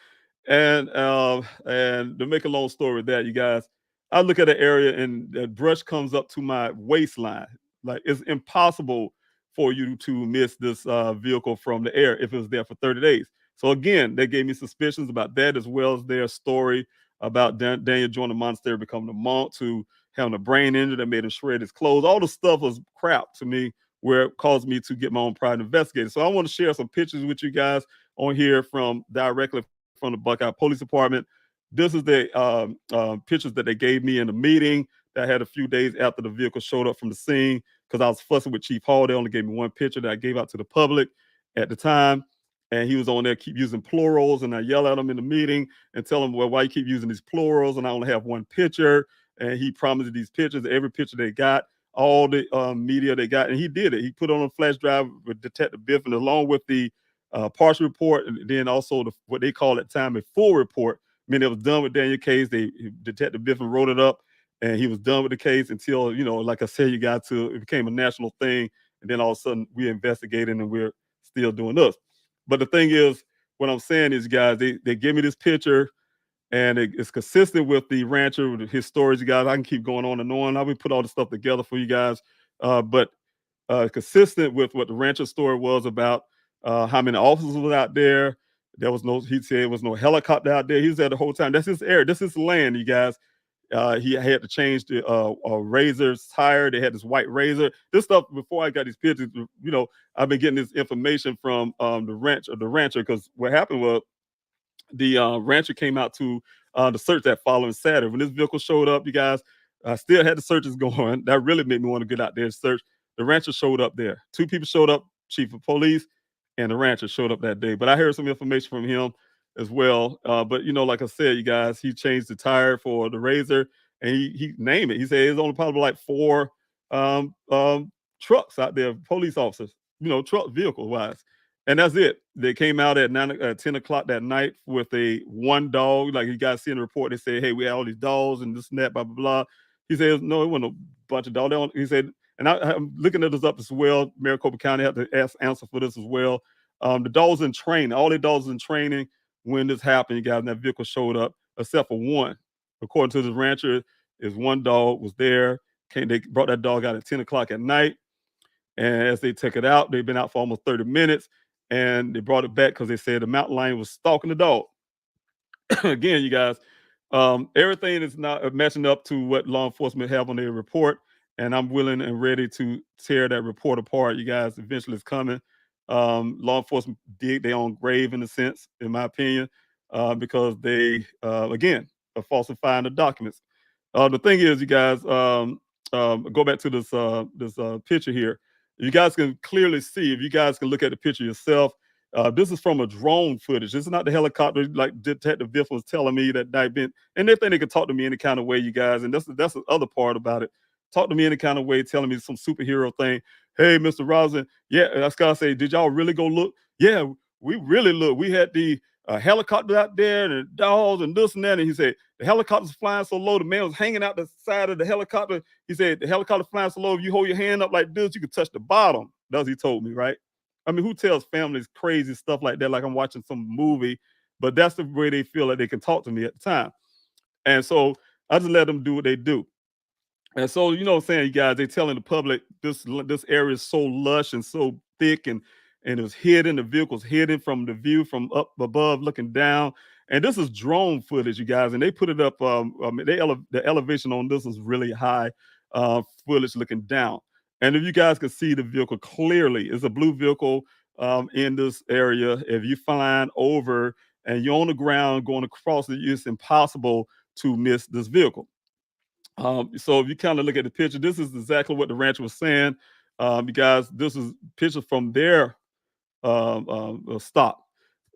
[SPEAKER 2] And to make a long story with that, you guys, I look at the area and the brush comes up to my waistline. Like, it's impossible for you to miss this vehicle from the air if it was there for 30 days. So again, they gave me suspicions about that, as well as their story about Daniel joining the monastery, becoming a monk, to having a brain injury that made him shred his clothes. All the stuff was crap to me, where it caused me to get my own private investigator. So I want to share some pictures with you guys on here from directly from the Buckeye Police Department. This is the pictures that they gave me in the meeting that I had a few days after the vehicle showed up from the scene, because I was fussing with Chief Hall. They only gave me one picture that I gave out to the public at the time. And he was on there, keep using plurals. And I yell at him in the meeting and tell him, well, why you keep using these plurals? And I only have one picture. And he promised these pictures, every picture they got, all the media they got. And he did it. He put on a flash drive with Detective Biffin, along with the partial report, and then also what they call at the time a full report. I mean, it was done with Daniel case. Detective Biffin wrote it up, and he was done with the case until, you know, like I said, it became a national thing. And then all of a sudden we investigated, and we're still doing this. But the thing is, what I'm saying is, guys, they give me this picture, and it's consistent with the rancher, with his stories, you guys. I can keep going on and on. I will put all the stuff together for you guys. But consistent with what the rancher story was about how many officers was out there. He said there was no helicopter out there. He was there the whole time. That's his area. This is land, you guys. He had to change the Razor's tire. They had this white Razor. This stuff, before I got these pictures, you know, I've been getting this information from the rancher, because what happened was the rancher came out to the search that following Saturday. When this vehicle showed up, you guys, I still had the searches going. That really made me want to get out there and search. The rancher showed up there. 2 people showed up, chief of police and the rancher showed up that day. But I heard some information from him as well. But, you know, like I said, you guys, he changed the tire for the Razor, and he named it. He said it's only probably like 4 trucks out there, police officers, you know, truck vehicle wise. And that's it. They came out at 10 o'clock that night with one dog. Like you guys see in the report, they say, hey, we had all these dogs and this and that, blah, blah, blah. He said, no, it wasn't a bunch of dogs. He said, and I'm looking at this up as well. Maricopa County had to answer for this as well. The dogs in training, all the dogs in training when this happened, you guys, and that vehicle showed up, except for one. According to the rancher, is one dog was there, They brought that dog out at 10 o'clock at night. And as they took it out, they've been out for almost 30 minutes. And they brought it back because they said the mountain lion was stalking the dog. Again, you guys, everything is not matching up to what law enforcement have on their report. And I'm willing and ready to tear that report apart. You guys, eventually it's coming. Law enforcement dig their own grave in a sense, in my opinion, because they, again, are falsifying the documents. The thing is, you guys, go back to this picture here. You guys can clearly see, if you guys can look at the picture yourself, this is from a drone footage. This is not the helicopter like Detective Biff was telling me that night. And they think they could talk to me any kind of way, you guys. And that's the other part about it. Talk to me any kind of way, telling me some superhero thing. Hey, Mr. Robinson, yeah, that's gotta say, did y'all really go look? Yeah, we really looked. We had the helicopter out there and the dogs and this and that. And he said, the helicopter's flying so low, the man was hanging out the side of the helicopter. He said, the helicopter flying so low, if you hold your hand up like this, you can touch the bottom. That's what he told me, right? I mean, who tells families crazy stuff like that, like I'm watching some movie? But that's the way they feel like they can talk to me at the time. And so I just let them do what they do. And so, you know what I'm saying, you guys, they telling the public this area is so lush and so thick, and it was hidden. The vehicle's hidden from the view from up above looking down. And this is drone footage, you guys, and they put it up. The elevation on this is really high, footage looking down. And if you guys can see the vehicle clearly, it's a blue vehicle in this area. If you flying over and you're on the ground going across it, it's impossible to miss this vehicle. So if you kind of look at the picture, this is exactly what the rancher was saying. You guys, this is picture from their stop.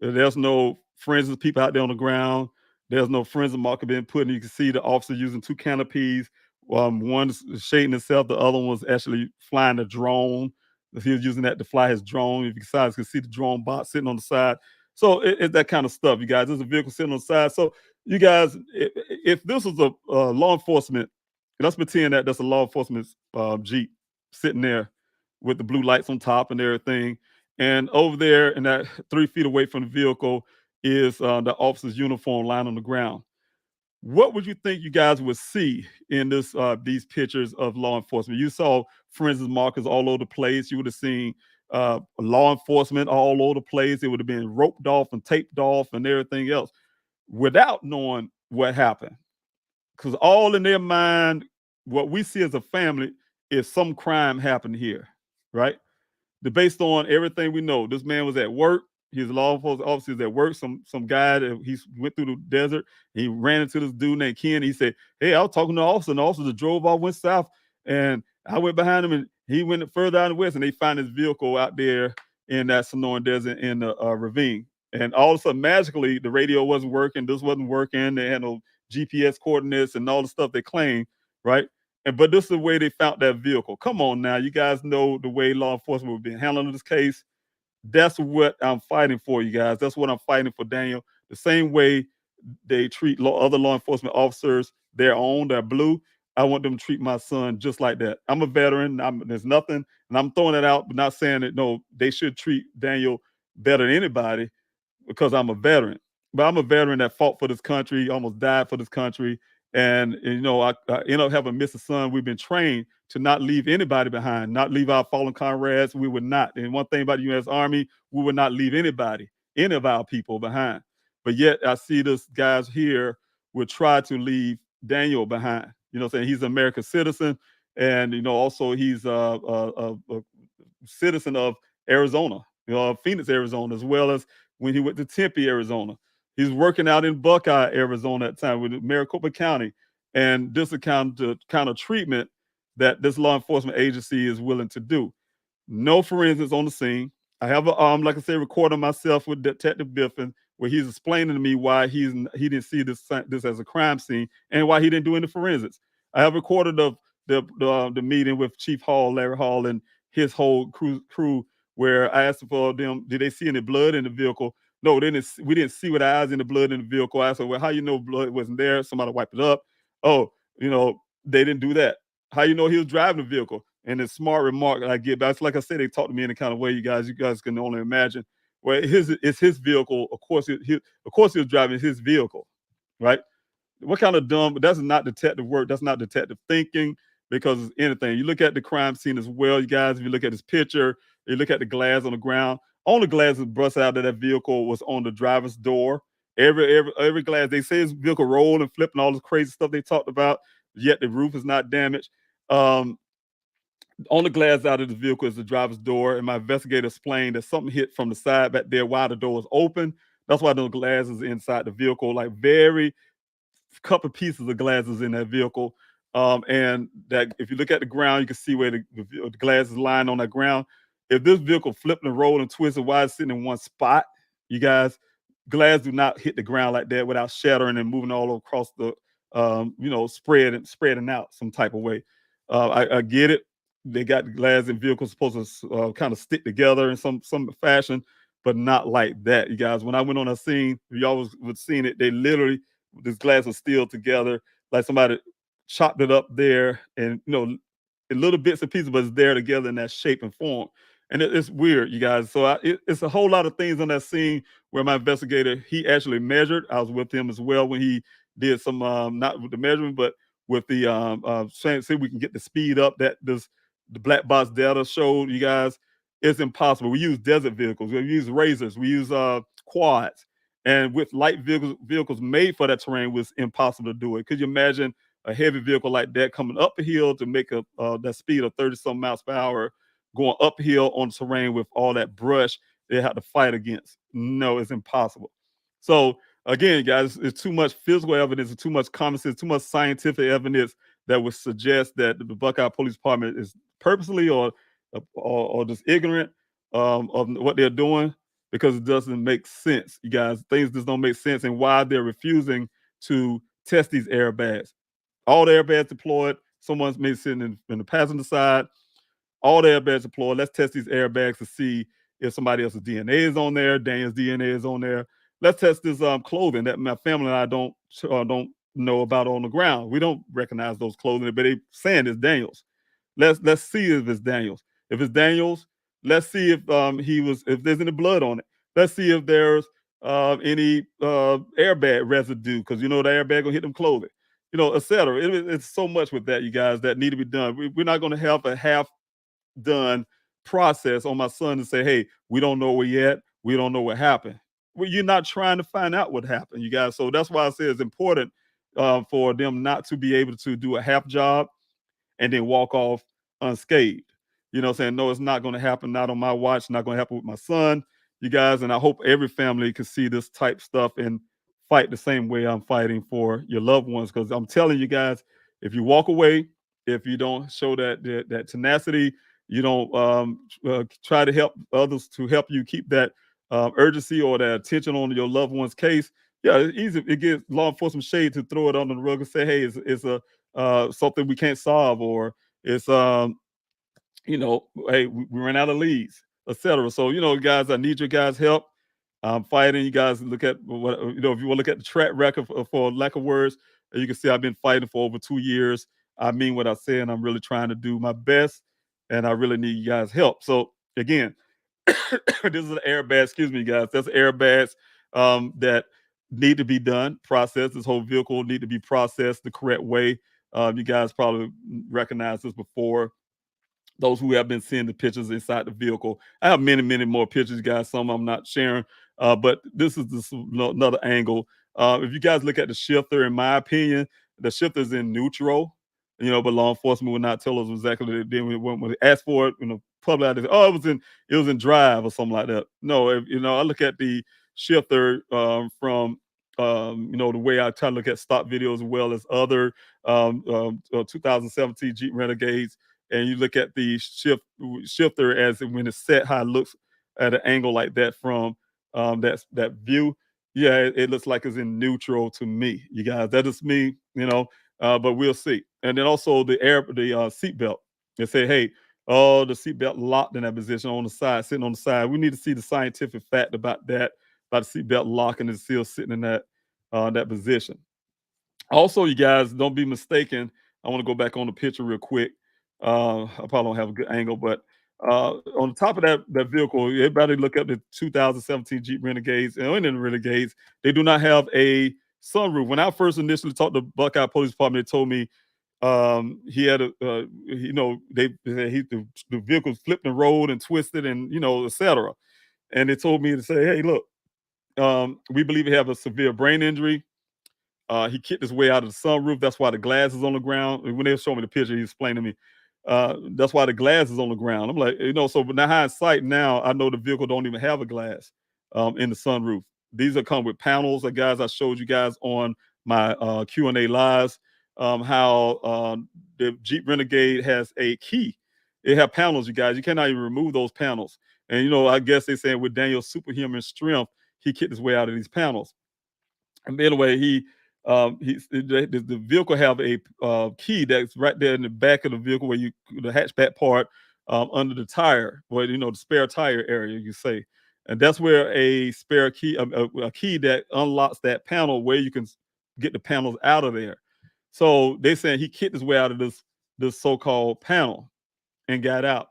[SPEAKER 2] There's no forensic people out there on the ground. There's no forensic marker being put in. You can see the officer using two canopies. One's shading himself. The other one's actually flying a drone. He was using that to fly his drone. If you guys can see the drone bot sitting on the side. So it's that kind of stuff, you guys. There's a vehicle sitting on the side. So you guys, if this was a law enforcement, let's pretend that that's a law enforcement Jeep sitting there with the blue lights on top and everything. And over there, and that 3 feet away from the vehicle, is the officer's uniform lying on the ground. What would you think you guys would see in these pictures of law enforcement? You saw forensic markers all over the place. You would have seen law enforcement all over the place. It would have been roped off and taped off and everything else without knowing what happened. Because all in their mind, what we see as a family is some crime happened here, right? Based on everything we know, this man was at work. His law enforcement officer is at work. Some guy that he went through the desert. He ran into this dude named Ken. He said, "Hey, I was talking to the officer, and the officer just drove off, went south, and I went behind him, and he went further out in the west, and they found his vehicle out there in that Sonoran Desert in the ravine. And all of a sudden, magically, the radio wasn't working. This wasn't working. They had no GPS coordinates and all the stuff they claimed, right? But this is the way they found that vehicle. Come on now, you guys know the way law enforcement would be handling this case. That's what I'm fighting for, you guys. That's what I'm fighting for, Daniel. The same way they treat other law enforcement officers, their own, they're blue. I want them to treat my son just like that. I'm a veteran. There's nothing, and I'm throwing it out, but not saying that no, they should treat Daniel better than anybody because I'm a veteran. But I'm a veteran that fought for this country, almost died for this country. And you know, I ended up having missed a son. We've been trained to not leave anybody behind, not leave our fallen comrades. We would not. And one thing about the U.S. Army, we would not leave anybody, any of our people behind. But yet I see this guys here would try to leave Daniel behind. You know what I'm saying? He's an American citizen. And, you know, also he's a citizen of Arizona, you know, Phoenix, Arizona, as well as when he went to Tempe, Arizona. He's working out in Buckeye, Arizona at the time with Maricopa County. And this is the kind of treatment that this law enforcement agency is willing to do. No forensics on the scene. I have like I said, recording myself with Detective Biffin, where he's explaining to me why he didn't see this as a crime scene and why he didn't do any forensics. I have recorded the meeting with Chief Hall, Larry Hall, and his whole crew where I asked for them, did they see any blood in the vehicle? No, we didn't see with our eyes in the blood in the vehicle. I said, well, how you know blood wasn't there? Somebody wiped it up. Oh, you know, they didn't do that. How you know he was driving the vehicle? And the smart remark I get, but like I said, they talk to me in the kind of way you guys can only imagine. Well, it's his vehicle. Of course, he was driving his vehicle, right? What kind of dumb? That's not detective work. That's not detective thinking. because it's anything. You look at the crime scene as well, you guys. If you look at this picture, you look at the glass on the ground. Only glass that burst out of that vehicle was on the driver's door. Every glass. They say his vehicle rolled and flipped and all this crazy stuff they talked about. Yet the roof is not damaged. On the glass out of the vehicle is the driver's door, and my investigator explained that something hit from the side back there while the door was open. That's why those glasses inside the vehicle, like very couple pieces of glasses in that vehicle. And that if you look at the ground, you can see where the glass is lying on that ground. If this vehicle flipped and rolled and twisted while it's sitting in one spot, you guys, glass do not hit the ground like that without shattering and moving all across the, spreading out some type of way. I get it. They got the glass in vehicles supposed to kind of stick together in some fashion, but not like that, you guys. When I went on a scene, y'all would seen it. They literally, this glass was still together, like somebody chopped it up there, and in little bits and pieces, but it's there together in that shape and form. And it's weird, you guys. So it's a whole lot of things on that scene where my investigator, he actually measured. I was with him as well when he did some, not with the measurement, but with the saying we can get the speed up that the black box data showed, you guys. It's impossible. We use desert vehicles, we use razors, we use quads, and with light vehicles made for that terrain, was impossible to do it. Could you imagine a heavy vehicle like that coming up a hill to make that speed of 30 some miles per hour, going uphill on terrain with all that brush they have to fight against? No, it's impossible. So again, guys, it's too much physical evidence and too much common sense, too much scientific evidence that would suggest that the Buckeye Police Department is purposely or just ignorant of what they're doing, because it doesn't make sense, you guys. Things just don't make sense, and why they're refusing to test these airbags. All the airbags deployed. Someone's maybe sitting in the passenger side. All the airbags deployed. Let's test these airbags to see if somebody else's DNA is on there. Daniel's DNA is on there. Let's test this clothing that my family and I don't know about on the ground. We don't recognize those clothing, but they saying it's Daniel's. Let's see if it's Daniel's. If it's Daniel's, let's see if if there's any blood on it. Let's see if there's any airbag residue, because the airbag gonna hit them clothing, etc. It's so much with that, you guys, that need to be done. We're not gonna have a half done process on my son to say, hey, we don't know it yet. We don't know what happened. Well, you're not trying to find out what happened, you guys. So that's why I say it's important for them not to be able to do a half job and then walk off unscathed. Saying, no, it's not going to happen. Not on my watch. Not going to happen with my son, you guys. And I hope every family can see this type stuff and fight the same way I'm fighting for your loved ones. Because I'm telling you guys, if you walk away, if you don't show that tenacity, you don't try to help others to help you keep that urgency or that attention on your loved one's case. Yeah, it's easy. It gives law enforcement shade to throw it under the rug and say, hey, it's a something we can't solve, or it's hey, we ran out of leads, etc. So guys, I need your guys' help. I'm fighting. You guys look at what if you want to look at the track record, for lack of words, you can see I've been fighting for over 2 years. I mean what I say, and I'm really trying to do my best, and I really need you guys' help. So again, this is an airbag. Excuse me, guys. That's airbags that need to be done, processed. This whole vehicle need to be processed the correct way. You guys probably recognize this before. Those who have been seeing the pictures inside the vehicle. I have many, many more pictures, guys. Some I'm not sharing, but this is another angle. If you guys look at the shifter, in my opinion, the shifter is in neutral, but law enforcement would not tell us exactly. Then when they asked for it, public, they say, oh, it was in drive or something like that. No, I look at the shifter from the way I try to look at stock videos as well as other 2017 Jeep Renegades. And you look at the shifter as when it's set, how it looks at an angle like that from that view. Yeah, it looks like it's in neutral to me, you guys. That is me, but we'll see. And then also the seatbelt. They say, hey, the seatbelt locked in that position on the side, sitting on the side. We need to see the scientific fact about that, about the seatbelt locking and still sitting in that position. Also, you guys, don't be mistaken. I want to go back on the picture real quick. I probably don't have a good angle, but on the top of that vehicle, everybody look up the 2017 Jeep Renegades. And in the Renegades, they do not have a sunroof. When I first initially talked to Buckeye Police Department, they told me He had the vehicle flipped and rolled and twisted and etc. And they told me to say, hey, look, we believe he have a severe brain injury. He kicked his way out of the sunroof. That's why the glass is on the ground. When they showed me the picture, he explained to me, that's why the glass is on the ground. I'm like, so but now hindsight, now I know the vehicle don't even have a glass in the sunroof. These are come with panels. The guys I showed you guys on my Q&A lives, how the Jeep Renegade has a key. It have panels, you guys. You cannot even remove those panels. And I guess they saying with Daniel's superhuman strength, he kicked his way out of these panels. And anyway, the vehicle have a key that's right there in the back of the vehicle where the hatchback part under the tire, where the spare tire area, you say, and that's where a spare key, a key that unlocks that panel where you can get the panels out of there. So they saying he kicked his way out of this so-called panel and got out.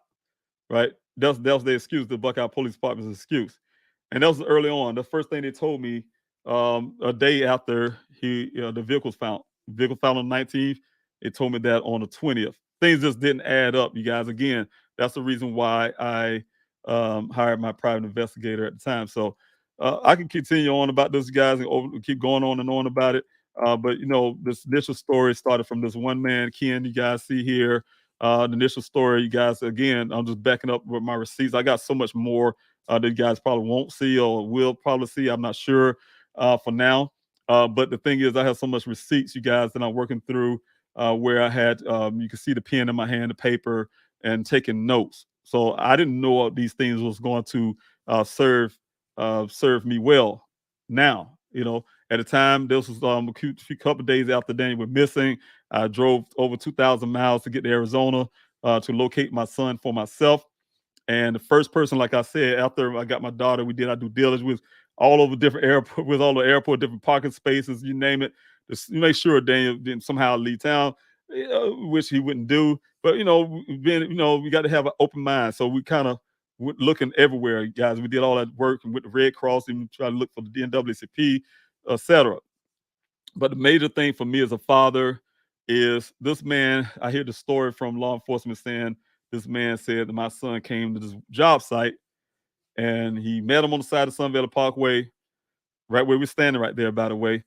[SPEAKER 2] Right? That was the excuse, the Buckeye Police Department's excuse. And that was early on. The first thing they told me a day after the vehicle was found. Vehicle found on the 19th. They told me that on the 20th. Things just didn't add up, you guys. Again, that's the reason why I hired my private investigator at the time. So I can continue on about this, guys, and keep going on and on about it. But this initial story started from this one man, Ken, you guys see here. The initial story, you guys, again, I'm just backing up with my receipts. I got so much more that you guys probably won't see or will probably see. I'm not sure for now. But the thing is, I have so much receipts, you guys, that I'm working through where I had, you can see the pen in my hand, the paper, and taking notes. So I didn't know these things was going to serve me well now. At the time, this was a couple of days after Daniel was missing. I drove over 2,000 miles to get to Arizona to locate my son for myself. And the first person, like I said, after I got my daughter, we did our due diligence with all over different airport, with all the airport, different parking spaces, you name it, just make sure Daniel didn't somehow leave town, which he wouldn't do. But we got to have an open mind. So we kind of went looking everywhere, guys. We did all that work and with the Red Cross, even try to look for the NAACP, etc. But the major thing for me as a father is this man. I hear the story from law enforcement saying this man said that my son came to this job site and he met him on the side of Sun Valley Parkway, right where we're standing right there, by the way.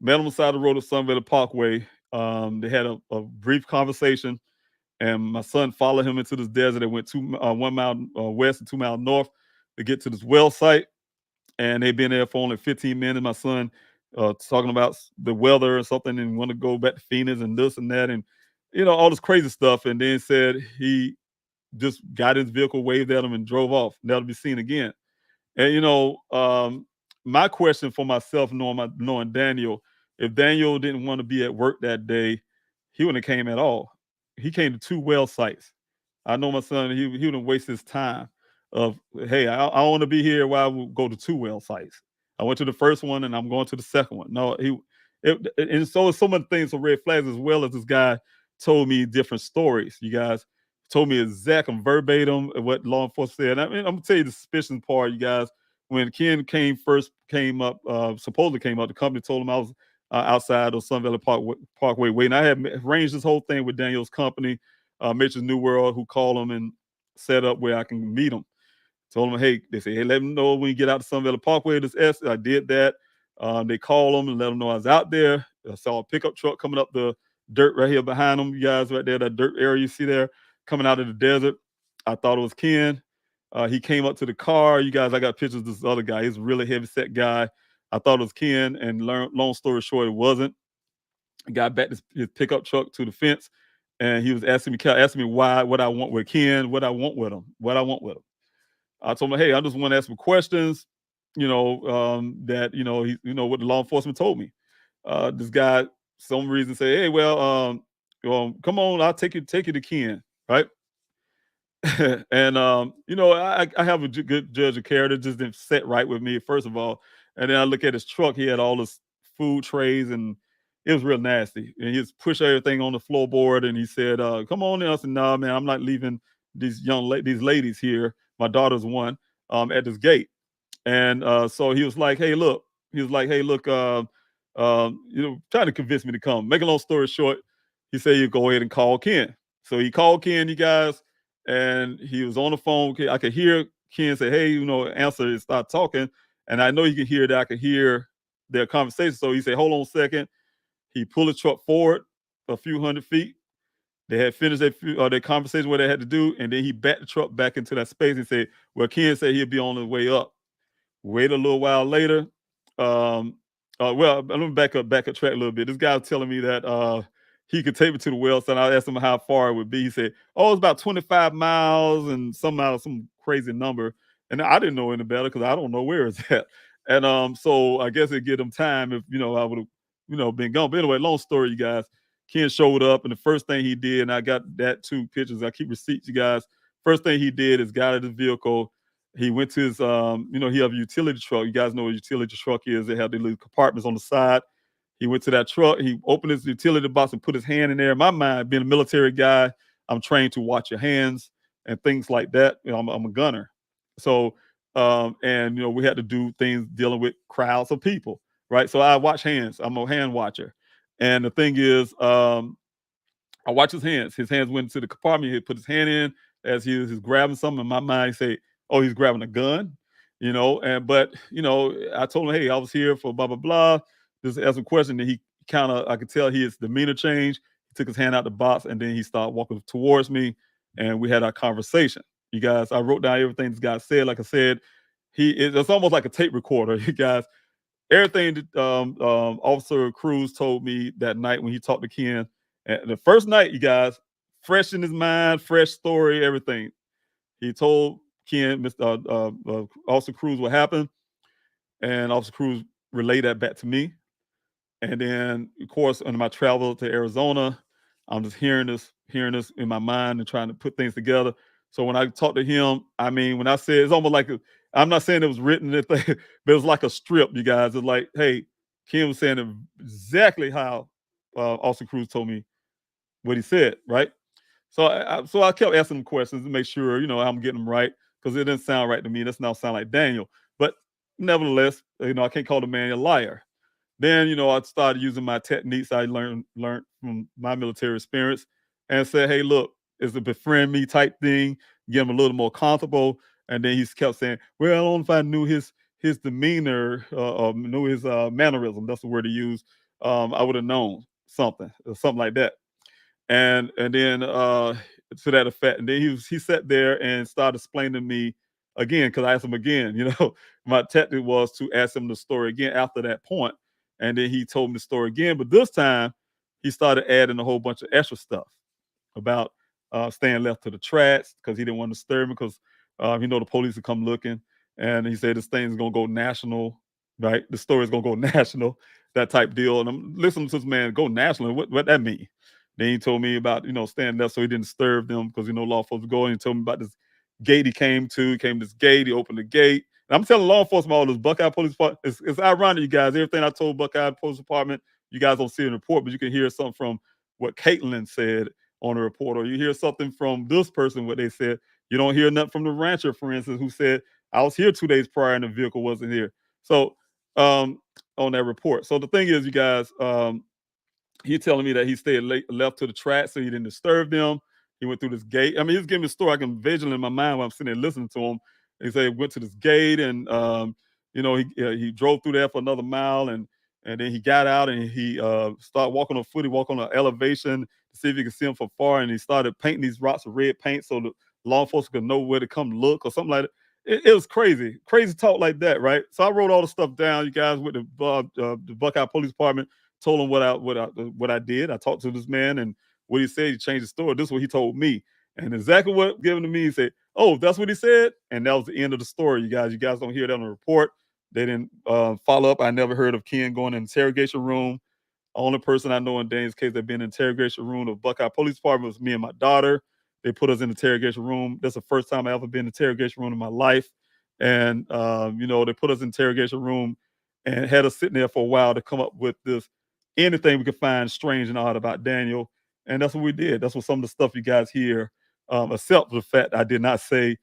[SPEAKER 2] Met him on the side of the road of Sun Valley Parkway. They had a brief conversation, and my son followed him into this desert. They went 1 mile west and 2 miles north to get to this well site. And they've been there for only 15 minutes. My son talking about the weather or something and want to go back to Phoenix and this and that and all this crazy stuff. And then said he just got his vehicle, waved at him, and drove off, never to be seen again. And my question for myself, knowing Daniel, if Daniel didn't want to be at work that day, he wouldn't have came at all. He came to 2 well sites. I know my son, he wouldn't waste his time of, hey, I want to be here while I will go to 2 well sites. I went to the first one and I'm going to the second one. No, and so many things are red flags, as well as this guy told me different stories. You guys told me exact and verbatim what law enforcement said. I mean, I'm gonna tell you the suspicion part, you guys. When Ken came up, supposedly came up, the company told him I was outside of Sun Valley Parkway waiting. I had arranged this whole thing with Daniel's company, Mitchell's New World, who called him and set up where I can meet him. Told him, hey, they say, hey, let him know when you get out to Sun Valley Parkway. I did that. They called him and let him know I was out there. I saw a pickup truck coming up the dirt right here behind them. You guys right there, that dirt area you see there, coming out of the desert. I thought it was Ken. He came up to the car. You guys, I got pictures of this other guy. He's a really heavy set guy. I thought it was Ken, and long story short, it wasn't. I got back his pickup truck to the fence, and he was asking me what I want with Ken, what I want with him. I told him, hey, I just want to ask him questions, that, what the law enforcement told me. This guy, some reason, say, hey, well, come on, I'll take you to Ken, right? And I have a good judge of character, just didn't set right with me, first of all. And then I look at his truck, he had all this food trays, and it was real nasty. And he just pushed everything on the floorboard, and he said, come on in. I said, nah, man, I'm not leaving these these ladies here. My daughter's one, at this gate. And so he was like, hey, look, trying to convince me to come. Make a long story short, he said he'd go ahead and call Ken. So he called Ken, you guys, and he was on the phone. I could hear Ken say, "Hey, answer," and start talking. And I know you can hear that. I could hear their conversation. So he said, "Hold on a second." He pulled the truck forward a few hundred feet. They had finished their conversation, what they had to do, and then he backed the truck back into that space and said, "Well, Ken said he'd be on his way up." Wait a little while later. Um, well, let me back up track a little bit. This guy was telling me that he could take me to the well site. I asked him how far it would be. He said, "Oh, it's about 25 miles and some crazy number." And I didn't know any better because I don't know where it's at. And so I guess it give them time if I would have been gone. But anyway, long story, you guys. Ken showed up, and the first thing he did, and I got that two pictures. I keep receipts, you guys. First thing he did is got out of the vehicle. He went to his, he have a utility truck. You guys know what a utility truck is. They have the little compartments on the side. He went to that truck. He opened his utility box and put his hand in there. In my mind, being a military guy, I'm trained to watch your hands and things like that. I'm a gunner. So, we had to do things dealing with crowds of people, right? So I watch hands. I'm a hand watcher. And the thing is, I watch his hands. His hands went into the compartment. He put his hand in as he was grabbing something. In my mind, say, "Oh, he's grabbing a gun," but I told him, "Hey, I was here for blah blah blah." Just asked him a question, and he I could tell his demeanor changed. He took his hand out the box, and then he started walking towards me, and we had our conversation. You guys, I wrote down everything this guy said. Like I said, it's almost like a tape recorder. You guys, everything that Officer Cruz told me that night when he talked to Ken. And the first night, you guys, fresh in his mind, fresh story, everything. He told Ken, Mr. Officer Cruz, what happened, and Officer Cruz relayed that back to me. And then, of course, on my travel to Arizona, I'm just hearing this in my mind and trying to put things together. So when I talked to him, I mean, when I said it's almost like I'm not saying it was written, but it was like a strip, you guys. It's like, hey, Ken was saying exactly how Officer Cruz told me what he said, right? So I kept asking him questions to make sure, I'm getting them right because it didn't sound right to me. That's not sound like Daniel. But nevertheless, I can't call the man a liar. Then, I started using my techniques I learned from my military experience and said, "Hey, look, it's a befriend me type thing, get him a little more comfortable." And then he kept saying, "Well, I don't know if I knew his demeanor or knew his mannerism." That's the word he used. I would have known something or something like that. And then to that effect. And then he sat there and started explaining to me again, because I asked him again, my tactic was to ask him the story again after that point. And then he told me the story again, but this time he started adding a whole bunch of extra stuff about staying left to the tracks because he didn't want to disturb me because the police would come looking. And he said this thing's gonna go national, right? The story's gonna go national, that type deal. And I'm listening to this man go national. What that mean? Then he told me about staying left so he didn't disturb them because law enforcement go. And he told me about this gate he came to. He came to this gate. He opened the gate. And I'm telling law enforcement all this. Buckeye Police Department. It's ironic, you guys. Everything I told Buckeye Police Department, you guys don't see in the report, but you can hear something from what Caitlin said on the report, or you hear something from this person, what they said. You don't hear nothing from the rancher, for instance, who said, "I was here 2 days prior and the vehicle wasn't here." So on that report. So the thing is, you guys, he telling me that he stayed left to the track so he didn't disturb them. He went through this gate. I mean, he's giving me a story I can visualize in my mind while I'm sitting there listening to him. He said he went to this gate and he drove through there for another mile and then he got out and he started walking on foot. He walked on an elevation to see if he could see him from far, and he started painting these rocks with red paint so the law enforcement could know where to come look or something like that. It was crazy talk like that, right? So I wrote all the stuff down, you guys, with the Buckeye Police Department. Told him what I did. I talked to this man and what he said. He changed the story. This is what he told me, and exactly what given to me. He said, "Oh, that's what he said," and that was the end of the story. You guys don't hear that on the report. They didn't follow up. I never heard of Ken going in the interrogation room. Only person I know in Dane's case that been in the interrogation room of Buckeye Police Department was me and my daughter. They put us in the interrogation room. That's the first time I ever been in the interrogation room in my life. And they put us in the interrogation room and had us sitting there for a while to come up with anything we could find strange and odd about Daniel. And that's what we did. That's what some of the stuff you guys hear, except for the fact I did not say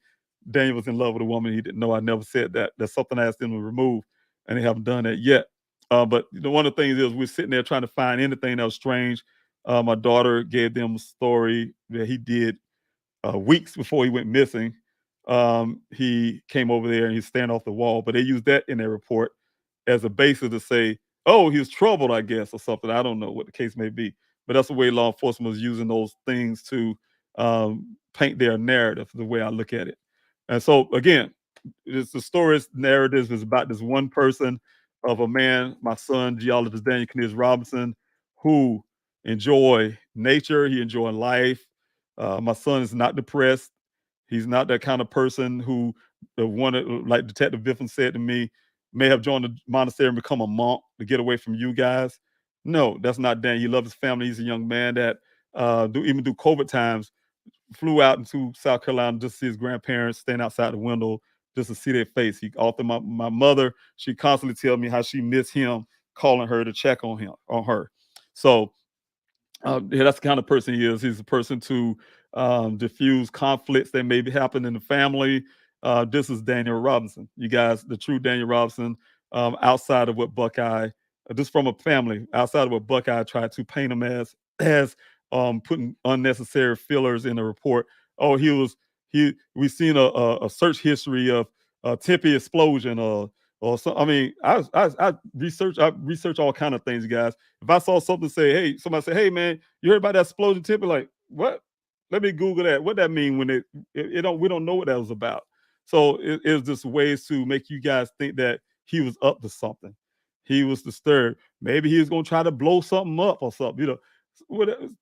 [SPEAKER 2] Daniel was in love with a woman he didn't know. I never said that. That's something I asked them to remove, and they haven't done that yet. But one of the things is we're sitting there trying to find anything that was strange. My daughter gave them a story that he did weeks before he went missing. He came over there and he's standing off the wall, but they used that in their report as a basis to say, oh, he was troubled, I guess, or something. I don't know what the case may be, but that's the way law enforcement was using those things to paint their narrative, the way I look at it. And so, again, it's the story's narrative is about this one person of a man, my son, geologist Daniel Robinson, who enjoy nature, he enjoy life. My son is not depressed. He's not that kind of person who wanted, like Detective Biffin said to me, may have joined the monastery and become a monk to get away from you guys. No, that's not Dan. He loves his family. He's a young man that even through COVID times flew out into South Carolina just to see his grandparents, stand outside the window just to see their face. He often my mother, she constantly tell me how she missed him calling her to check on her. So yeah, that's the kind of person he is. He's a person to diffuse conflicts that may be happening in the family. This is Daniel Robinson. You guys, the true Daniel Robinson, outside of what Buckeye, just from a family, outside of what Buckeye tried to paint him as putting unnecessary fillers in the report. Oh, we've seen a search history of Tempe explosion or so. I mean, I research all kind of things, you guys. If I saw something say, hey, somebody say, hey man, you heard about that explosion tip? Like, what? Let me Google that. What that mean when it don't we don't know what that was about. So it's just ways to make you guys think that he was up to something. He was disturbed. Maybe he was gonna try to blow something up or something,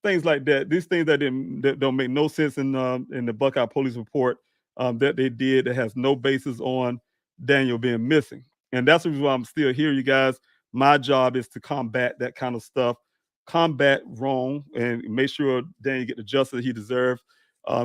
[SPEAKER 2] things like that. These things that don't make no sense in the Buckeye police report that they did that has no basis on Daniel being missing. And that's the reason why I'm still here, you guys. My job is to combat that kind of stuff, combat wrong, and make sure Daniel get the justice he deserves.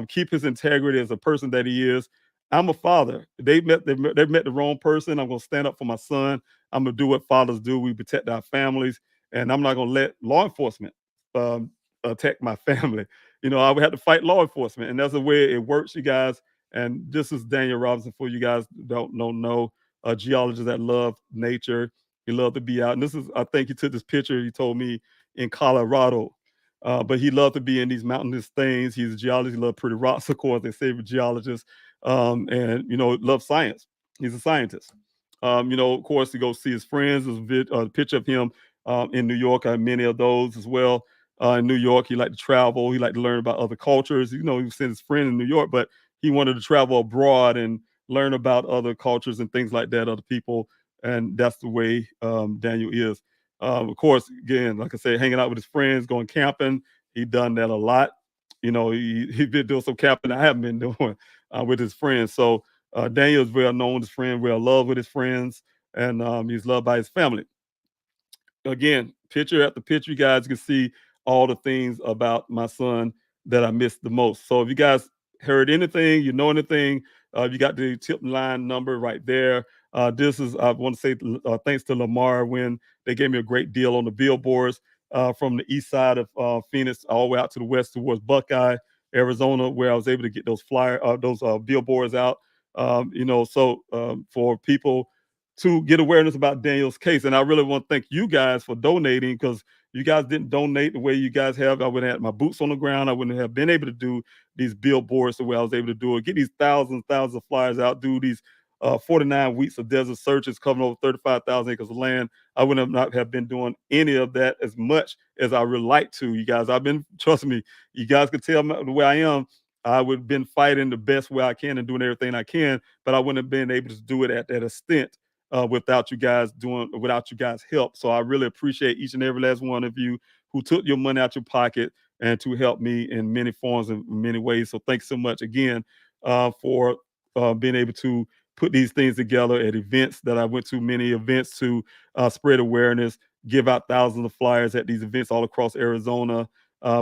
[SPEAKER 2] Keep his integrity as a person that he is. I'm a father. They met the wrong person. I'm gonna stand up for my son. I'm gonna do what fathers do. We protect our families, and I'm not gonna let law enforcement um, attack my family. I would have to fight law enforcement, and that's the way it works, you guys. And this is Daniel Robinson for you guys don't know, a geologist that love nature. He loved to be out. And I think he took this picture, he told me, in Colorado. But he loved to be in these mountainous things. He's a geologist. He loved pretty rocks, of course, they say for geologists. And, loves science. He's a scientist. Of course, to go see his friends. There's a picture of him in New York. I have many of those as well. In New York, he liked to travel. He liked to learn about other cultures. He was seeing his friend in New York, but he wanted to travel abroad and learn about other cultures and things like that, other people. And that's the way Daniel is. Of course, again, like I said, hanging out with his friends, going camping. He done that a lot. He been doing some camping I haven't been doing with his friends. So Daniel is well known, his friend, well loved with his friends, and he's loved by his family. Again, picture after picture, you guys can see all the things about my son that I missed the most. So if you guys heard anything, you know anything, you got the tip line number right there. I want to say thanks to Lamar when they gave me a great deal on the billboards from the east side of Phoenix all the way out to the west towards Buckeye, Arizona, where I was able to get those those billboards out. For people to get awareness about Daniel's case. And I really want to thank you guys for donating, because you guys didn't donate the way you guys have. I wouldn't have had my boots on the ground. I wouldn't have been able to do these billboards the way I was able to do it. Get these thousands of flyers out, do these 49 weeks of desert searches covering over 35,000 acres of land. I would not have been doing any of that as much as I would like to. You guys, trust me, you guys could tell the way I am. I would have been fighting the best way I can and doing everything I can, but I wouldn't have been able to do it at that extent without you guys help. So I really appreciate each and every last one of you who took your money out your pocket and to help me in many forms and many ways. So thanks so much again for being able to put these things together at events that I went to, many events to spread awareness, give out thousands of flyers at these events all across Arizona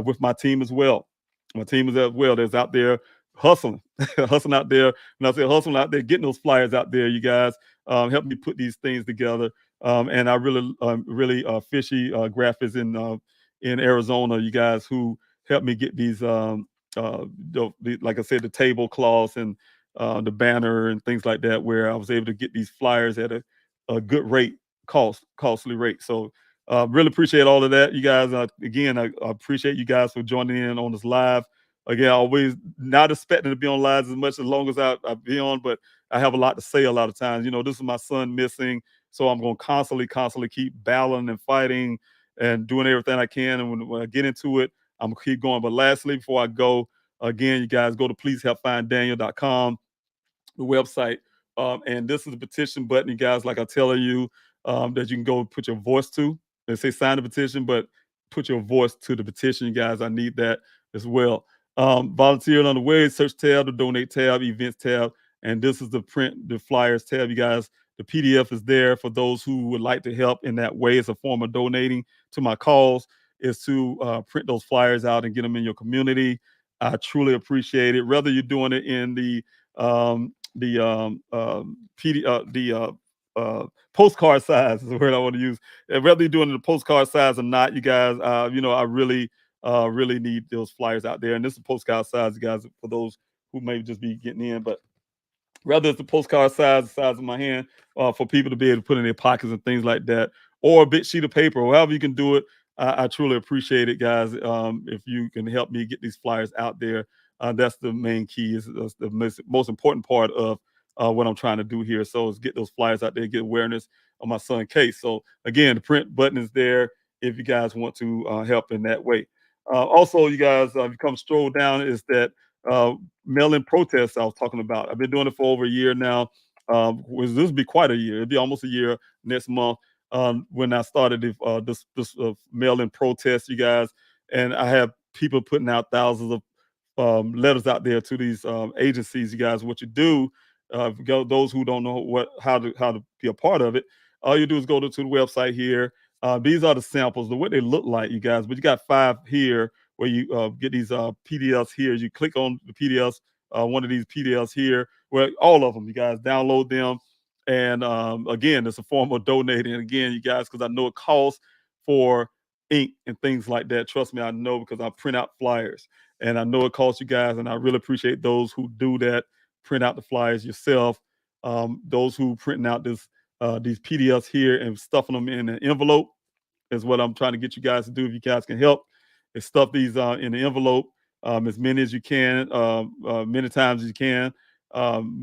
[SPEAKER 2] with my team as well. My team is as well that's out there hustling, hustling out there. And I say hustling out there, getting those flyers out there, you guys. Help me put these things together. And I really fishy graphics in Arizona, you guys, who helped me get these, like I said, the tablecloths and the banner and things like that, where I was able to get these flyers at a good rate, costly rate. So Really appreciate all of that, you guys. Again, I appreciate you guys for joining in on this live. Again, always not expecting to be on lives as long as I be on, but I have a lot to say a lot of times. This is my son missing, so I'm going to constantly keep battling and fighting and doing everything I can. And when I get into it, I'm gonna keep going. But lastly, before I go, again, you guys go to pleasehelpfinddaniel.com, the website. And this is the petition button, you guys, like I tell you, that you can go put your voice to. They say sign the petition, but put your voice to the petition, you guys. I need that as well. Volunteer on the way, search tab, the donate tab, events tab, and this is the print the flyers tab, you guys. The PDF is there for those who would like to help in that way. It's a form of donating to my cause, is to print those flyers out and get them in your community. I truly appreciate it. Whether you're doing it in postcard size is the word I want to use. And whether you're doing it in the postcard size or not, you guys, I really need those flyers out there. And this is postcard size, you guys, for those who may just be getting in. But whether it's the postcard size, the size of my hand, for people to be able to put in their pockets and things like that, or a big sheet of paper, or however you can do it. I truly appreciate it, guys. If you can help me get these flyers out there, that's the main key. That's the most important part of what I'm trying to do here. So is get those flyers out there, get awareness of my son's case. So again, the print button is there if you guys want to help in that way. Also, you guys, if you come stroll down, is that uh, mail-in protests I was talking about. I've been doing it for over a year now. This will be quite a year. It'll be almost a year next month, when I started this mail-in protest, you guys. And I have people putting out thousands of letters out there to these agencies, you guys. What you do, those who don't know how to be a part of it, all you do is go to the website here. These are the samples of what they look like, you guys. But you got 5 here where you get these PDFs here. You click on the PDFs, one of these PDFs here, where all of them, you guys, download them. And again, it's a form of donating. Again, you guys, because I know it costs for ink and things like that. Trust me, I know, because I print out flyers. And I know it costs you guys, and I really appreciate those who do that, print out the flyers yourself. Those who printing out these PDFs here and stuffing them in an envelope is what I'm trying to get you guys to do. If you guys can help, is stuff these in the envelope, as many as you can, many times as you can,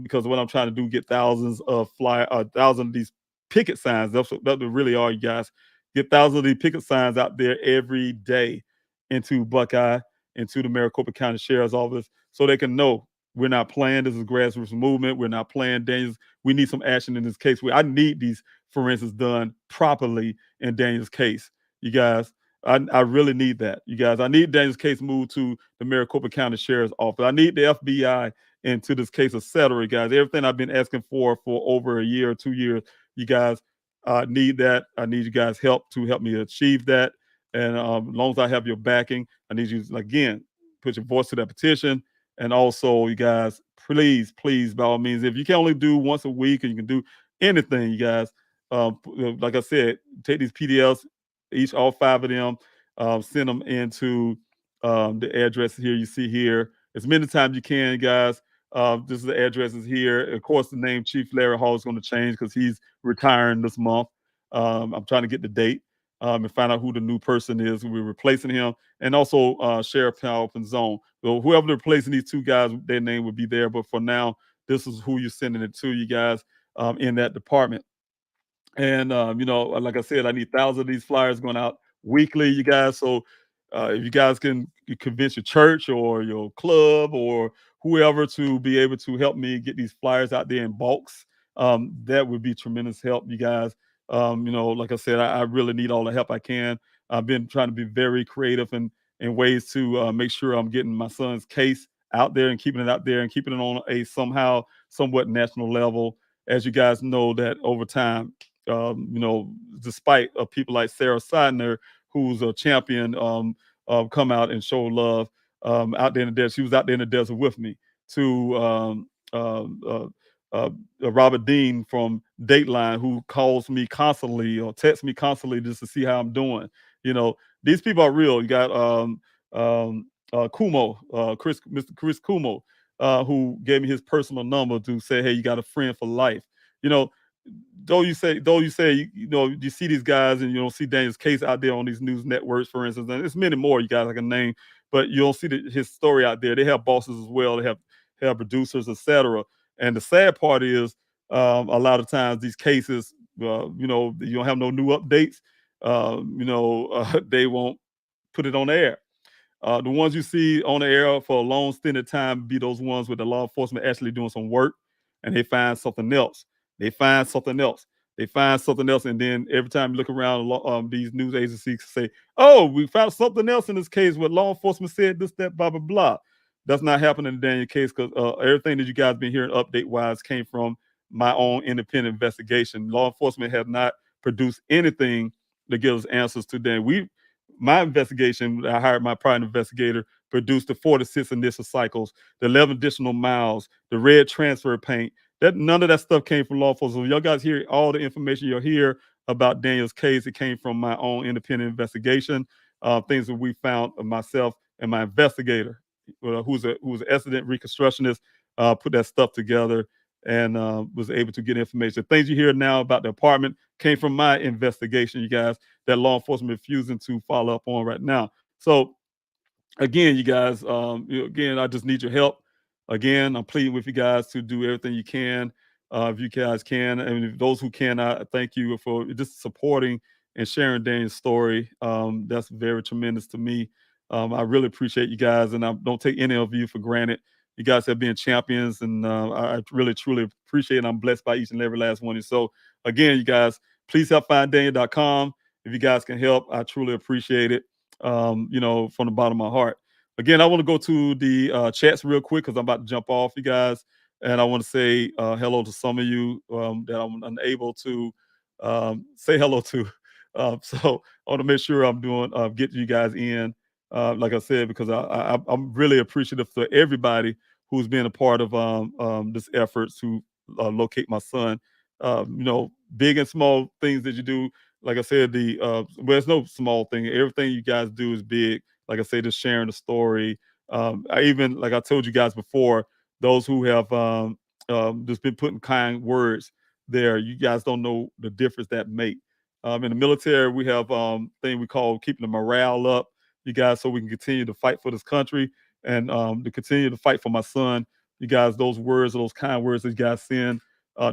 [SPEAKER 2] because what I'm trying to do, get thousands of thousands of these picket signs. That's what they really are, you guys. Get thousands of these picket signs out there every day into Buckeye, into the Maricopa County Sheriff's Office, so they can know we're not playing. This is a grassroots movement. We're not playing Daniel's. We need some action in this case. I need these forensics done properly in Daniel's case, you guys. I really need that, you guys. I need Daniel's case moved to the Maricopa County Sheriff's Office. I need the FBI into this case, etc., guys. Everything I've been asking for over a year or 2 years, you guys. I need that. I need you guys' help to help me achieve that. And as long as I have your backing, I need you to, again, put your voice to that petition. And also, you guys, please, by all means, if you can only do once a week and you can do anything, you guys, like I said, take these PDFs, all 5 of them, send them into the addresses here you see here as many times you can, guys. This is the addresses here. Of course, the name Chief Larry Hall is going to change because he's retiring this month. I'm trying to get the date and find out who the new person is. We're replacing him. And also Sheriff Powell and Zone. So whoever replacing these 2 guys, their name would be there. But for now, this is who you're sending it to, you guys, in that department. And like I said, I need thousands of these flyers going out weekly, you guys. So if you guys can convince your church or your club or whoever to be able to help me get these flyers out there in bulks, that would be tremendous help, you guys. Like I said, I really need all the help I can. I've been trying to be very creative in ways to make sure I'm getting my son's case out there and keeping it out there and keeping it on a somewhat national level. As you guys know, that over time, despite people like Sarah Seidner, who's a champion, come out and show love out there in the desert. She was out there in the desert with me. To Robert Dean from Dateline, who calls me constantly or texts me constantly just to see how I'm doing. These people are real. You got Kumo, Mr. Chris Kumo, who gave me his personal number to say, hey, you got a friend for life. though you say you see these guys and you don't see Daniel's case out there on these news networks, for instance, and there's many more you guys I can name, but you don't see his story out there. They have bosses as well. They have producers, etc. And the sad part is, a lot of times these cases, you don't have no new updates. They won't put it on the air. The ones you see on the air for a long stint of time be those ones with the law enforcement actually doing some work, and they find something else. They find something else. They find something else, and then every time you look around, these news agencies say, "Oh, we found something else in this case where law enforcement said this, that, blah, blah, blah." That's not happening in the Daniel case because everything that you guys been hearing update wise came from my own independent investigation. Law enforcement have not produced anything that gives answers to Daniel. My investigation, I hired my private investigator, produced the 46 initial cycles, the 11 additional miles, the red transfer paint. That none of that stuff came from law enforcement. So y'all guys hear all the information you'll hear about Daniel's case. It came from my own independent investigation, things that we found myself and my investigator, who's an excellent reconstructionist, put that stuff together and was able to get information. Things you hear now about the apartment came from my investigation, you guys, that law enforcement refusing to follow up on right now. So again, you guys, again, I just need your help. Again, I'm pleading with you guys to do everything you can, if you guys can. And if those who can, I thank you for just supporting and sharing Daniel's story. That's very tremendous to me. I really appreciate you guys, and I don't take any of you for granted. You guys have been champions, and I really, truly appreciate it. I'm blessed by each and every last one. And so, again, you guys, please help finddaniel.com. If you guys can help, I truly appreciate it, from the bottom of my heart. Again, I want to go to the chats real quick because I'm about to jump off, you guys. And I want to say hello to some of you that I'm unable to say hello to. So I want to make sure I'm doing getting you guys in, like I said, because I'm really appreciative for everybody who's been a part of this effort to locate my son. Big and small things that you do. Like I said, there's no small thing. Everything you guys do is big. Like I say, just sharing the story. I even, like I told you guys before, those who have just been putting kind words there, you guys don't know the difference that make. In the military, we have thing we call keeping the morale up, you guys, so we can continue to fight for this country and to continue to fight for my son. You guys, those words, those kind words that you guys send,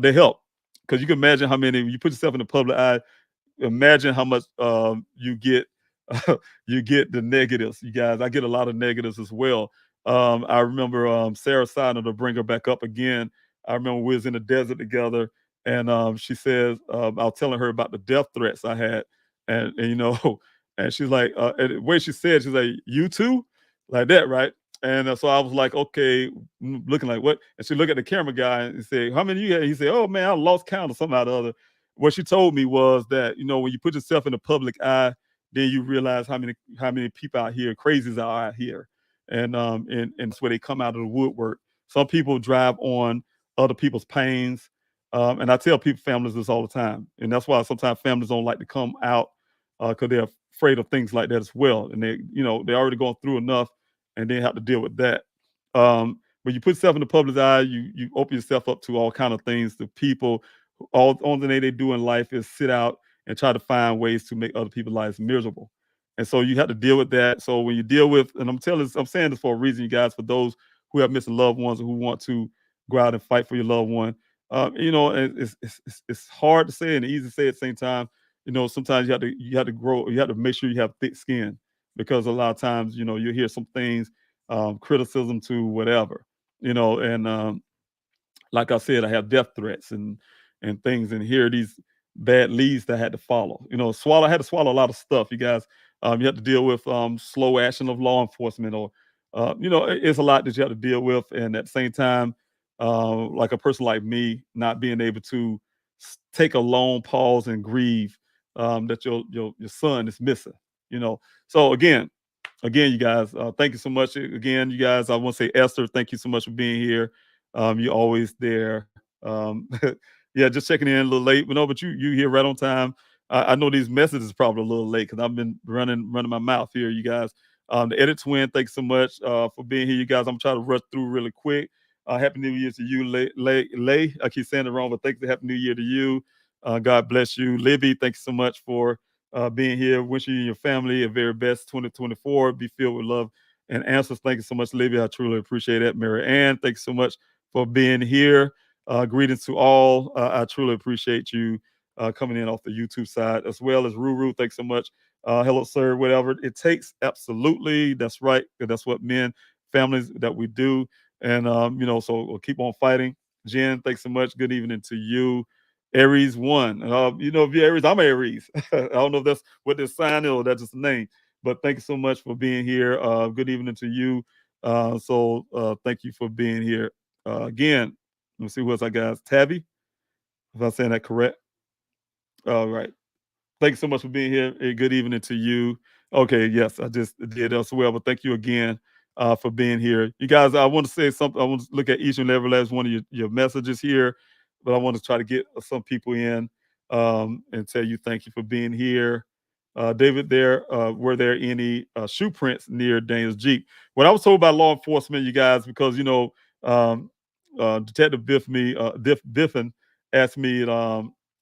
[SPEAKER 2] they help. Because you can imagine how many, you put yourself in the public eye, imagine how much you get you get the negatives, you guys. I get a lot of negatives as well. I remember Sarah Sidner, to bring her back up again. I remember we was in the desert together, and she says I was telling her about the death threats I had, and and she's like, and the way she said, she's like, "You too," like that, right? And so I was like, okay, looking like what? And she looked at the camera guy and said, "How many you had?" He said, "Oh man, I lost count or something or the other." What she told me was that when you put yourself in the public eye, then you realize how many people out here, crazies are out here, and it's where they come out of the woodwork. Some people drive on other people's pains, and I tell people, families, this all the time, and that's why sometimes families don't like to come out because they're afraid of things like that as well, and they're already going through enough, and they have to deal with that. When you put yourself in the public eye, you open yourself up to all kind of things. The people, all only thing they do in life is sit out and try to find ways to make other people's lives miserable. And so you have to deal with that. So when you deal with, and I'm saying this for a reason, you guys, for those who have missing loved ones or who want to go out and fight for your loved one, it's hard to say and easy to say at the same time. Sometimes you have to grow, you have to make sure you have thick skin, because a lot of times, you hear some things, criticism to whatever, and like I said, I have death threats and things, and here are these bad leads that I had to follow. I had to swallow a lot of stuff, you guys. You have to deal with slow action of law enforcement, or it's a lot that you have to deal with, and at the same time, like a person like me, not being able to take a long pause and grieve that your son is missing. So again, you guys, thank you so much. Again, you guys, I want to say, Esther, thank you so much for being here. You're always there. Yeah, just checking in a little late, but no, but you here right on time. I know these messages probably a little late because I've been running my mouth here, you guys. The edit twin, thanks so much for being here, you guys. I'm trying to rush through really quick. Happy New Year to you, Lay. I keep saying it wrong, but thank you. Happy New Year to you. God bless you. Libby, thanks so much for being here. Wishing you and your family a very best 2024. Be filled with love and answers. Thank you so much, Libby. I truly appreciate that. Mary Ann, thanks so much for being here. Greetings to all. I truly appreciate you coming in off the YouTube side, as well as Ruru. Thanks so much. Hello, sir. Whatever it takes. Absolutely. That's right. That's what men, families that we do. And, so we'll keep on fighting. Jen, thanks so much. Good evening to you. Aries one. If you're Aries, I'm Aries. I don't know if that's what this sign is or that's just a name. But thank you so much for being here. Good evening to you. Thank you for being here. Again, let me see who else I got. Tabby, if I'm saying that correct. All right. Thanks so much for being here. Good evening to you. Okay, yes, I just did as well, but thank you again for being here. You guys, I want to say something. I want to look at each and every last one of your messages here, but I want to try to get some people in and tell you thank you for being here. David, were there any shoe prints near Daniel's Jeep? What I was told by law enforcement, you guys, because um, Detective Biffin asked me.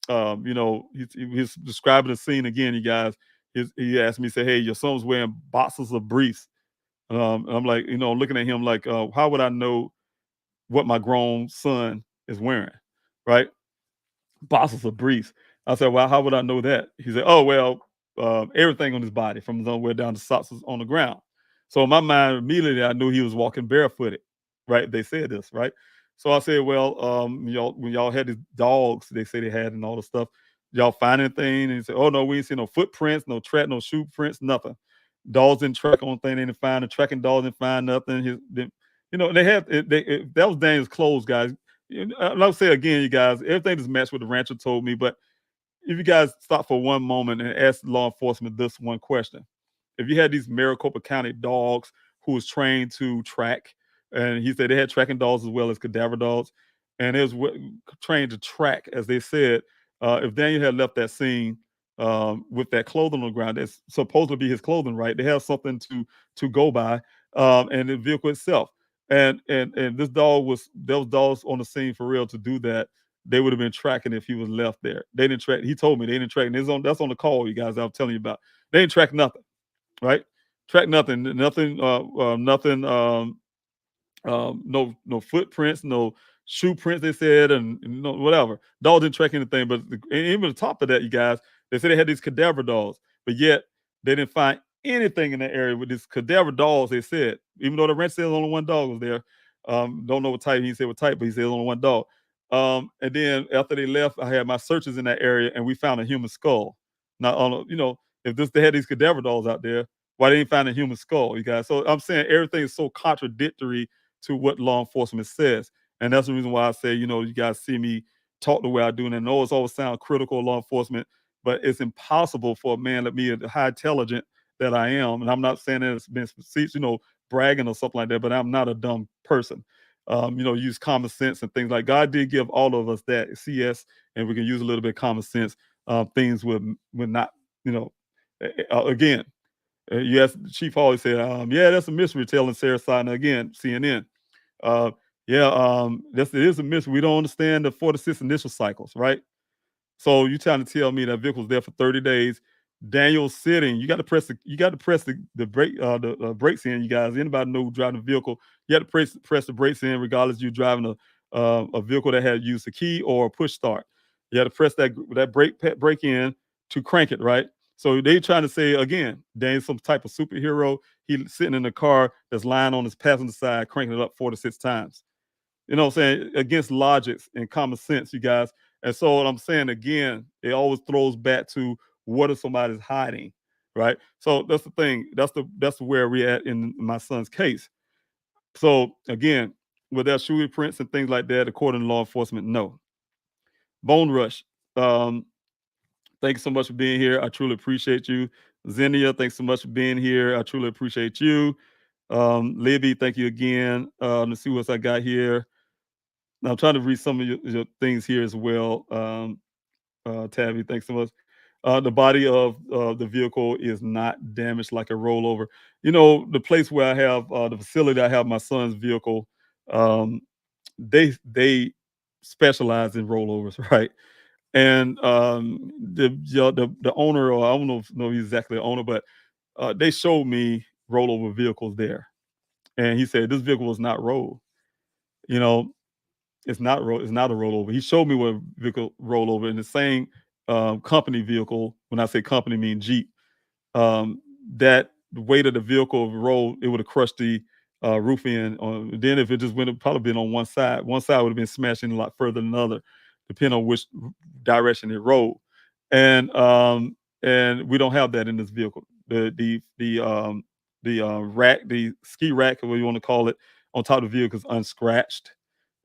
[SPEAKER 2] He's describing the scene again, you guys. He asked me, say, "Hey, your son's wearing boxes of briefs." And I'm like, looking at him like, how would I know what my grown son is wearing, right? Boxes of briefs. I said, well, how would I know that? He said, oh, well, everything on his body, from his underwear down to socks, is on the ground. So in my mind, immediately I knew he was walking barefooted, right? They said this, right? So I said, well, when y'all had these dogs, they say they had and all the stuff, y'all find anything? And he said, oh no, we ain't see no footprints, no track, no shoe prints, nothing. Dogs didn't track on thing, they didn't find the tracking dogs, didn't find nothing. They had that was Daniel's clothes, guys. I'll say again, you guys, everything is matched what the rancher told me. But if you guys stop for one moment and ask law enforcement this one question: if you had these Maricopa County dogs who was trained to track, and he said they had tracking dogs as well as cadaver dogs, and it was trained to track, as they said, if Daniel had left that scene with that clothing on the ground, that's supposed to be his clothing, right? They have something to go by, and the vehicle itself. And those dogs on the scene for real to do that. They would have been tracking if he was left there. They didn't track. He told me they didn't track. And that's on the call, you guys. I'm telling you about. They didn't track nothing, right? Track nothing. Nothing. No footprints, no shoe prints. They said, and whatever. Dogs didn't track anything. But even on top of that, you guys, they said they had these cadaver dogs, but yet they didn't find anything in that area with these cadaver dogs. They said, even though the ranch says only one dog was there. Don't know what type. He said what type, but he said only one dog. And then after they left, I had my searches in that area, and we found a human skull. Now, if they had these cadaver dogs out there, why they didn't find a human skull, you guys? So I'm saying everything is so contradictory to what law enforcement says, and that's the reason why I say, you guys see me talk the way I do, and I know it's always sound critical of law enforcement, but it's impossible for a man like me, the high intelligent that I am, and I'm not saying that it's been, bragging or something like that, but I'm not a dumb person. Use common sense and things like God did give all of us that CS, and we can use a little bit of common sense. Things would not, again, you asked Chief always said, yeah, that's a mystery telling Sarah Sidner again, CNN. It is a mystery. We don't understand the 46 initial cycles, right? So you trying to tell me that vehicle's there for 30 days. Daniel's sitting. You got to press the brake brakes in. You guys, anybody know who driving a vehicle? You got to press the brakes in, regardless of you driving a vehicle that had used a key or a push start. You had to press that brake in to crank it, right? So they trying to say again, Daniel's some type of superhero. He's sitting in a car that's lying on his passenger side, cranking it up 4 to 6 times. You know what I'm saying? Against logics and common sense, you guys. And so what I'm saying again, it always throws back to what if somebody's hiding, right? So that's the thing. That's where we're at in my son's case. So again, with that shoe prints and things like that, according to law enforcement, no. Bone Rush. Thank you so much for being here. I truly appreciate you. Xenia, thanks so much for being here. I truly appreciate you. Libby, thank you again. Let's see what else I got here. I'm trying to read some of your things here as well. Tabby, thanks so much. The body of the vehicle is not damaged like a rollover. The place where I have the facility, I have my son's vehicle. they specialize in rollovers, right? And the owner, or I don't know exactly the owner, but they showed me rollover vehicles there, and he said this vehicle was not rolled. You know, it's not a rollover. He showed me what vehicle rollover, and the same company vehicle. When I say company, I mean Jeep. um, that the weight of the vehicle rolled, it would have crushed the roof in. Then if it just went, it probably been on one side. One side would have been smashing a lot further than the other, depending on which direction it rolled. And we don't have that in this vehicle. The rack, the ski rack, or what you want to call it, on top of the vehicle is unscratched,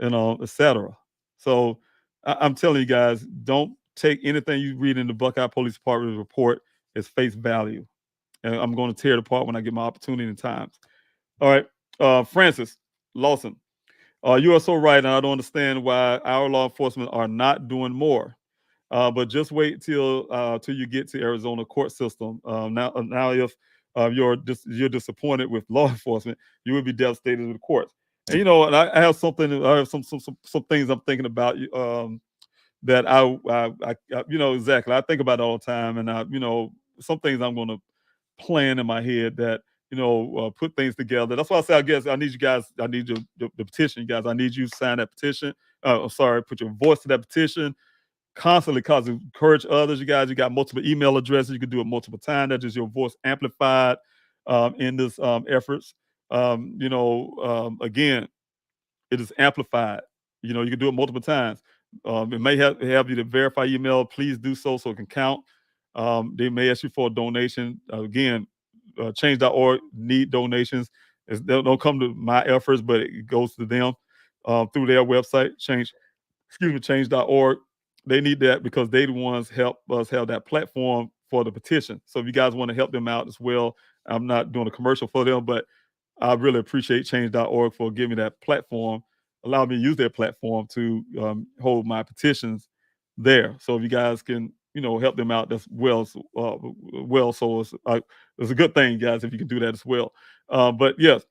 [SPEAKER 2] etc. So I'm telling you guys, don't take anything you read in the Buckeye Police Department report as face value. And I'm going to tear it apart when I get my opportunity and times. All right. Francis Lawson, you are so right, and I don't understand why our law enforcement are not doing more. But just wait till you get to Arizona court system. Now if you're disappointed with law enforcement, you will be devastated with the courts. And and I have something. I have some things I'm thinking about. That exactly. I think about it all the time, and some things I'm going to plan in my head that put things together. That's why I say I guess I need you guys. I need the petition, you guys. I need you to sign that petition. I'm sorry, put your voice to that petition constantly, cause encourage others. You guys, you got multiple email addresses. You can do it multiple times. That's just your voice amplified in this efforts. Again, it is amplified. You can do it multiple times. It may have you to verify email. Please do so it can count. They may ask you for a donation. Again, change.org need donations. They don't come to my efforts, but it goes to them through their website, change.org. They need that because they the ones help us have that platform for the petition. So if you guys want to help them out as well, I'm not doing a commercial for them, but I really appreciate change.org for giving me that platform, allow me to use their platform to hold my petitions there. So if you guys can, help them out, that's so it's a good thing, guys, if you can do that as well. But yes,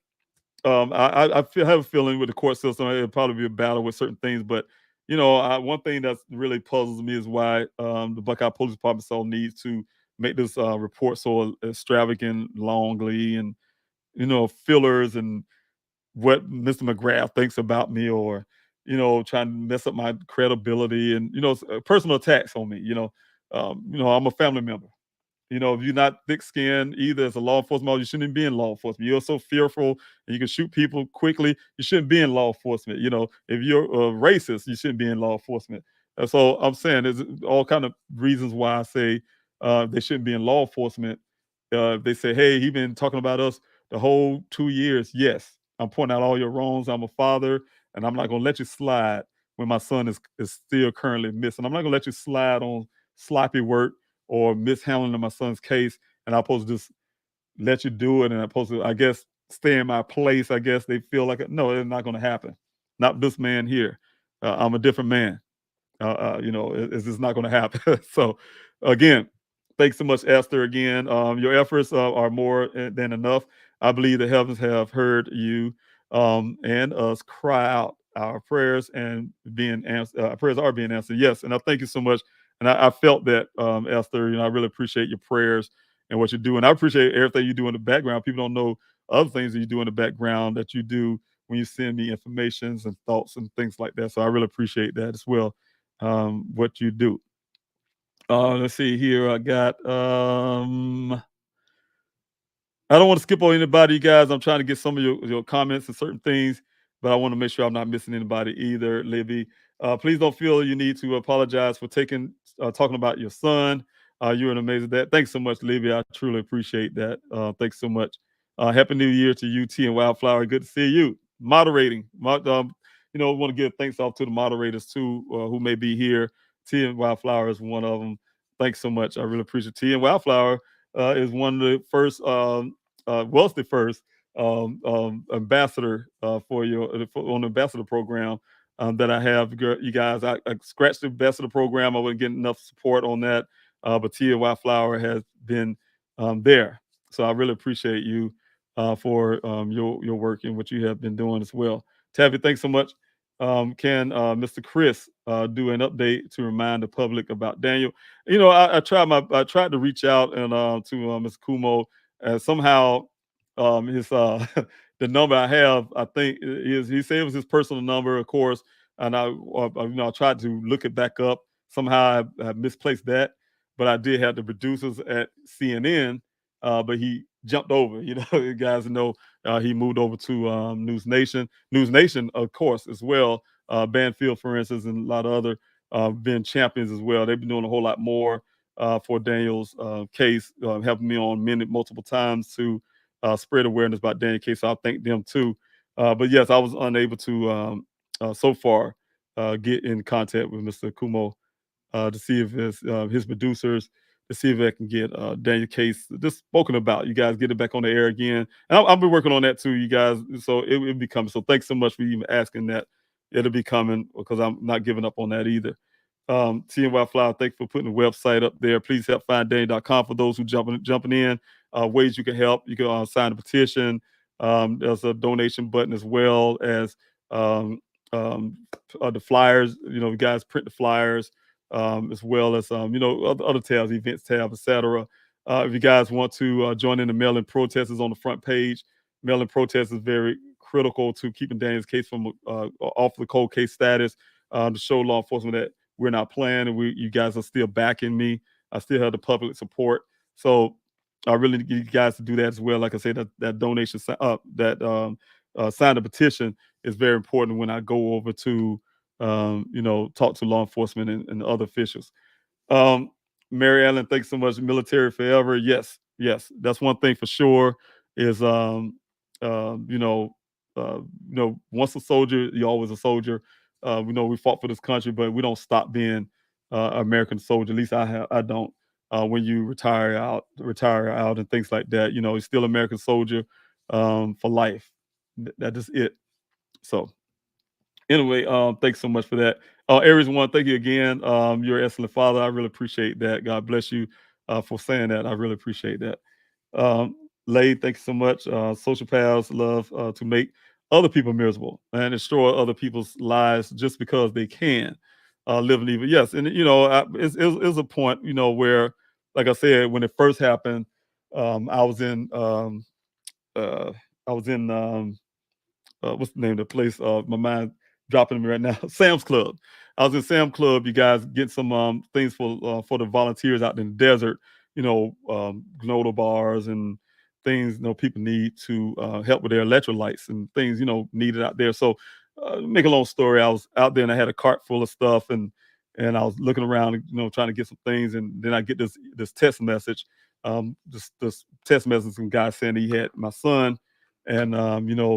[SPEAKER 2] have a feeling with the court system, it'll probably be a battle with certain things. But one thing that's really puzzles me is why the Buckeye Police Department so needs to make this report so extravagant, longly, and fillers and what Mr. McGrath thinks about me, or trying to mess up my credibility, and personal attacks on me. I'm a family member. If you're not thick-skinned either as a law enforcement officer, you shouldn't be in law enforcement. You're so fearful and you can shoot people quickly, you shouldn't be in law enforcement. If you're a racist, you shouldn't be in law enforcement. And so I'm saying there's all kind of reasons why I say they shouldn't be in law enforcement. They say, hey, he been talking about us the whole 2 years. Yes, I'm pointing out all your wrongs. I'm a father, and I'm not going to let you slide when my son is still currently missing. I'm not going to let you slide on sloppy work or mishandling my son's case, and I'm supposed to just let you do it, and I'm supposed to, I guess, stay in my place. I guess they feel like, no, it's not going to happen. Not this man here. I'm a different man. It's just not going to happen. So, again, thanks so much, Esther. Again, your efforts are more than enough. I believe the heavens have heard you and us cry out. Our prayers and being answered. Prayers are being answered. Yes, and I thank you so much. And I felt that, Esther. I really appreciate your prayers and what you do, and I appreciate everything you do in the background. People don't know other things that you do in the background that you do when you send me informations and thoughts and things like that. So I really appreciate that as well. What you do. Let's see here. I got I don't want to skip on anybody, you guys. I'm trying to get some of your comments and certain things, but I want to make sure I'm not missing anybody either. Libby, please don't feel you need to apologize for talking about your son. You're an amazing dad. Thanks so much, Libby. I truly appreciate that. Thanks so much. Happy New Year to you, T and Wildflower. Good to see you moderating. Want to give thanks off to the moderators too, who may be here. T and Wildflower is one of them. Thanks so much. I really appreciate T and Wildflower. Is one of the first, was the first ambassador on the ambassador program that I have. You guys, I scratched the ambassador program. I wasn't getting enough support on that, but Tia Wildflower has been there. So I really appreciate you for your work and what you have been doing as well. Tabby, thanks so much. Can Mr. Chris do an update to remind the public about Daniel? I tried to reach out and to Mr. Kumo, and somehow his the number I have, I think is he said it was his personal number, of course, and I tried to look it back up. Somehow I misplaced that, but I did have the producers at CNN, but he jumped over. You guys know he moved over to News Nation. News Nation, of course, as well. Banfield, for instance, and a lot of other been champions as well. They've been doing a whole lot more for Daniel's case, helping me on minute multiple times to spread awareness about Daniel's case. So I thank them too. But yes, I was unable to so far get in contact with Mr. Kumo to see if his producers to see if I can get Daniel Case just spoken about. You guys get it back on the air again, and I'll be working on that too, you guys. So it'll be coming. So thanks so much for even asking that. It'll be coming because I'm not giving up on that either. TNY Flower, thank you for putting the website up there. Please help find Daniel.com for those who jumping in. Ways you can help. You can sign a petition. There's a donation button as well as um, the flyers. You guys print the flyers as well as other tabs, events tab, etc. If you guys want to join in the mail-in protest, is on the front page. Mail-in protest is very critical to keeping Daniel's case from off the cold case status, to show law enforcement that we're not playing and you guys are still backing me. I still have the public support. So I really need you guys to do that as well. Like I said, that donation, sign the petition is very important when I go over to talk to law enforcement and other officials. Mary Ellen, thanks so much. Military forever. Yes, yes. That's one thing for sure is uh, you know, once a soldier, you're always a soldier. We know we fought for this country, but we don't stop being American soldier. At least I don't. When you retire out and things like that, you're still American soldier for life. That is it. So anyway, thanks so much for that. Aries one, thank you again. You're an excellent father. I really appreciate that. God bless you for saying that. I really appreciate that. Um, Lay, thank you so much. Sociopaths love to make other people miserable and destroy other people's lives just because they can live and evil. Yes, and it's a point where, like I said, when it first happened, I was in uh, I was in what's the name of the place? My mind dropping me right now. Sam's Club. I was in Sam's Club. You guys get some things for the volunteers out in the desert. Granola bars and things people need to help with their electrolytes and things needed out there. So, make a long story. I was out there and I had a cart full of stuff and I was looking around, trying to get some things, and then I get this text message. This text message from guy saying he had my son and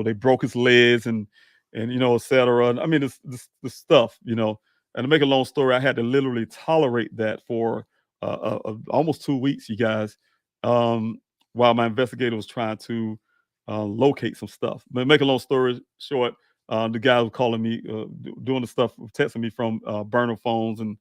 [SPEAKER 2] they broke his legs and et cetera. I mean, this stuff, And to make a long story, I had to literally tolerate that for almost 2 weeks, you guys, while my investigator was trying to locate some stuff. But make a long story short, the guy was calling me, doing the stuff, texting me from burner phones and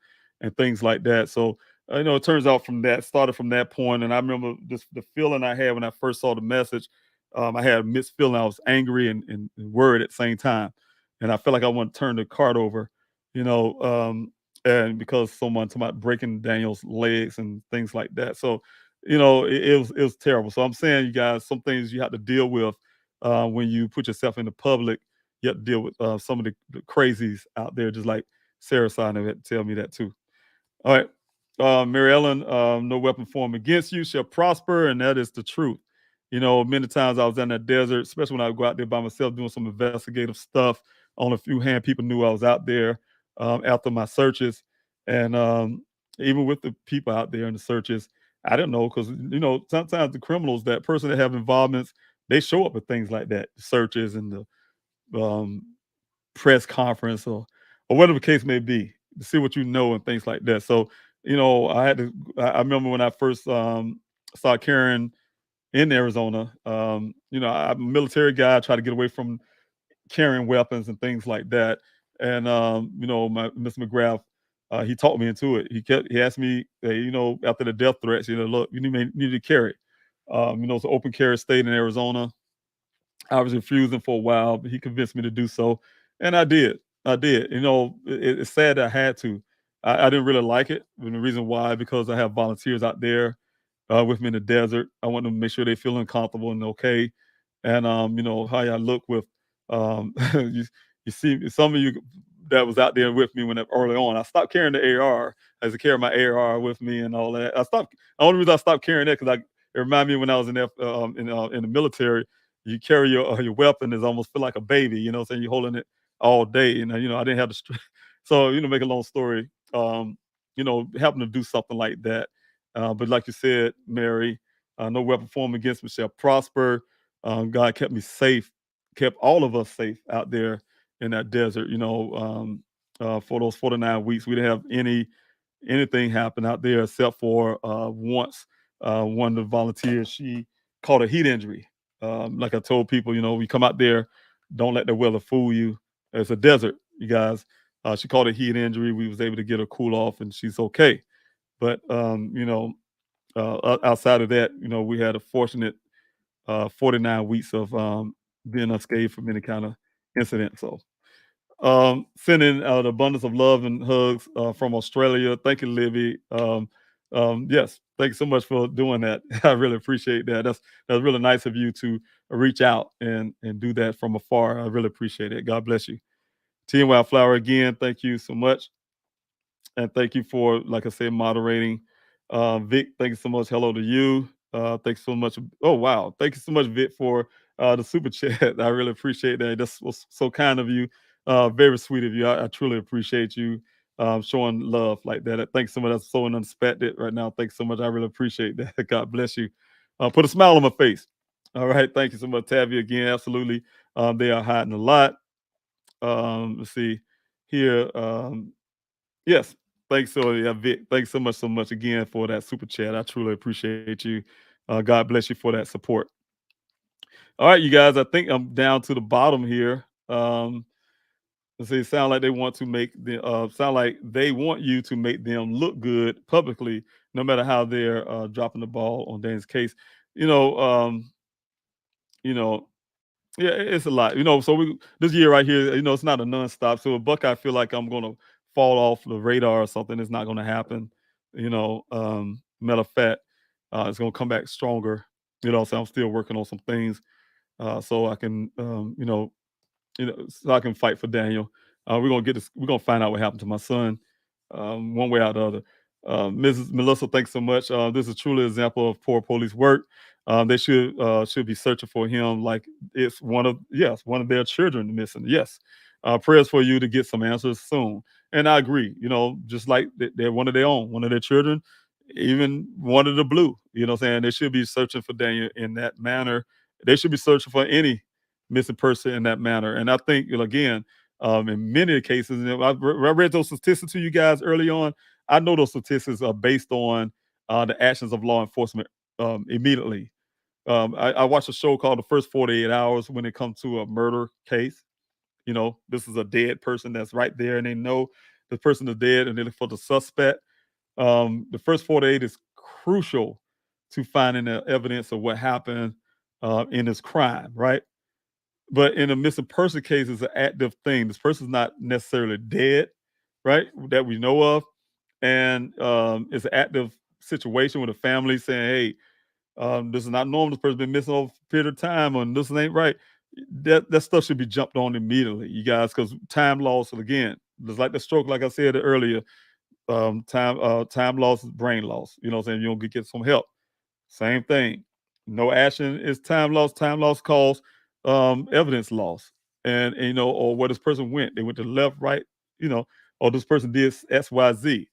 [SPEAKER 2] things like that. So it turns out started from that point, and I remember the feeling I had when I first saw the message. I had a mixed feeling. I was angry and worried at the same time, and I felt like I want to turn the cart over, and because someone talking about breaking Daniel's legs and things like that. So, it was terrible. So I'm saying, you guys, some things you have to deal with when you put yourself in the public. You have to deal with some of the crazies out there, just like Sarah Simon had to tell me that too. All right. Mary Ellen, no weapon formed against you shall prosper, and that is the truth. Many times I was in that desert, especially when I would go out there by myself doing some investigative stuff. On a few hand, people knew I was out there after my searches. And even with the people out there in the searches, I didn't know because, sometimes the criminals, that person that have involvements, they show up at things like that, the searches and the press conference or whatever the case may be, to see what and things like that. So, I had to. I remember when I first started carrying in Arizona. I'm a military guy. I try to get away from carrying weapons and things like that. And my Mr. McGrath, he talked me into it. He asked me, hey, after the death threats, look, you need to carry. It's an open carry state in Arizona. I was refusing for a while, but he convinced me to do so, and I did. I did. It's sad that I had to. I didn't really like it. And the reason why, because I have volunteers out there with me in the desert. I want them to make sure they feeling comfortable and okay. And how I look with you, you see some of you that was out there with me when early on. I stopped carrying the AR. I used to carry my AR with me and all that. I stopped. The only reason I stopped carrying that because it reminded me when I was in the military. You carry your weapon is almost feel like a baby. You know, what I'm saying you're holding it all day. And I didn't have the strength. So make a long story. Having to do something like that. But like you said, Mary, no weapon formed against me shall prosper. God kept me safe, kept all of us safe out there in that desert. For those 49 weeks, we didn't have anything happen out there except for once one of the volunteers, she caught a heat injury. Like I told people, we come out there, don't let the weather fool you. It's a desert, you guys. She caught a heat injury. We was able to get her cool off, and she's okay. But outside of that, we had a fortunate 49 weeks of being unscathed from any kind of incident. So sending out an abundance of love and hugs from Australia. Thank you, Libby. Yes, thank you so much for doing that. I really appreciate that. That's really nice of you to reach out and do that from afar. I really appreciate it. God bless you. Team Wildflower, again, thank you so much. And thank you for, like I said, moderating. Vic, thank you so much. Hello to you. Thanks so much. Oh, wow. Thank you so much, Vic, for the super chat. I really appreciate that. That was so kind of you. Very sweet of you. I truly appreciate you showing love like that. Thanks so much. That's so unexpected right now. Thanks so much. I really appreciate that. God bless you. Put a smile on my face. All right. Thank you so much, Tavia, again. Absolutely. They are hiding a lot. Let's see here. Yes. Thanks so yeah, Vic. Thanks so much again for that super chat. I truly appreciate you. God bless you for that support. All right, you guys. I think I'm down to the bottom here. Let's see. Sound like they want to make the sound like they want you to make them look good publicly, no matter how they're dropping the ball on Dane's case. You know, um, you know, Yeah, it's a lot. So this year right here, it's not a nonstop. So a Buckeye feel like I'm gonna fall off the radar or something, it's not gonna happen. Matter of fact, it's gonna come back stronger. So I'm still working on some things so I can so I can fight for Daniel. We're gonna get this. We're gonna find out what happened to my son, one way or the other. Mrs. Melissa, thanks so much. This is truly an example of poor police work. They should be searching for him like it's one of their children missing. Yes, prayers for you to get some answers soon. And I agree. Just like they're one of their own, one of their children, even one of the blue. What I'm saying, they should be searching for Daniel in that manner. They should be searching for any missing person in that manner. And I think, again, in many cases, I read those statistics to you guys early on. I know those statistics are based on the actions of law enforcement immediately. I watched a show called The First 48 Hours when it comes to a murder case. This is a dead person that's right there, and they know the person is dead, and they look for the suspect. The first 48 is crucial to finding the evidence of what happened in this crime, right? But in a missing person case, it's an active thing. This person's not necessarily dead, right? That we know of. And it's an active situation with a family saying, hey, this is not normal. This person's been missing over a period of time, and this ain't right. That stuff should be jumped on immediately, you guys, because time loss, again, just like the stroke, like I said earlier, time loss is brain loss. You know what I'm saying? You don't get some help. Same thing. No action is time loss. Time loss calls evidence loss. And or where this person went. They went to the left, right, or this person did X, Y, Z.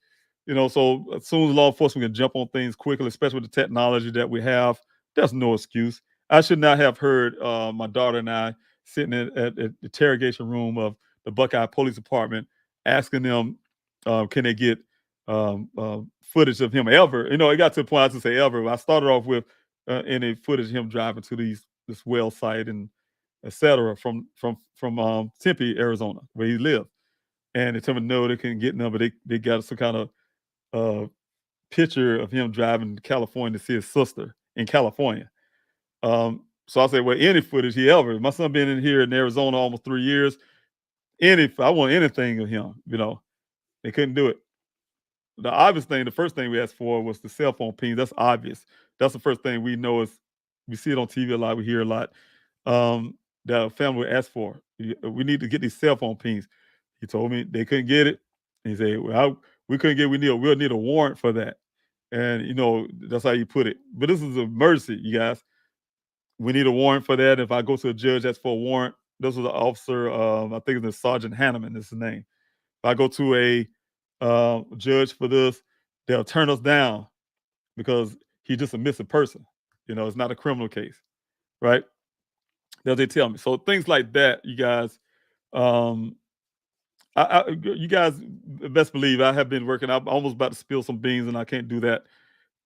[SPEAKER 2] So as soon as law enforcement can jump on things quickly, especially with the technology that we have, there's no excuse. I should not have heard my daughter and I sitting at the interrogation room of the Buckeye Police Department asking them, can they get footage of him ever. It got to the point I had to say ever. I started off with any footage of him driving to this well site and etc. from Tempe, Arizona, where he lived. And they told me no, they couldn't get none, but they got some kind of uh, picture of him driving to California to see his sister in California. So I said, well, any footage he ever. My son been in here in Arizona almost 3 years. I want anything of him. They couldn't do it. The obvious thing, the first thing we asked for was the cell phone pings. That's obvious. That's the first thing we know is we see it on TV a lot, we hear a lot. That a family would ask for. We need to get these cell phone pings. He told me they couldn't get it. He said, "Well, we couldn't get. We'll need a warrant for that." And that's how you put it. But this is a mercy, you guys. We need a warrant for that. If I go to a judge, that's for a warrant. This was an officer. I think it's Sergeant Hanneman. Is his name. If I go to a judge for this, they'll turn us down because he's just a missing person. It's not a criminal case, right? That they tell me. So things like that, you guys. Um, you guys best believe I have been working. I'm almost about to spill some beans, and I can't do that.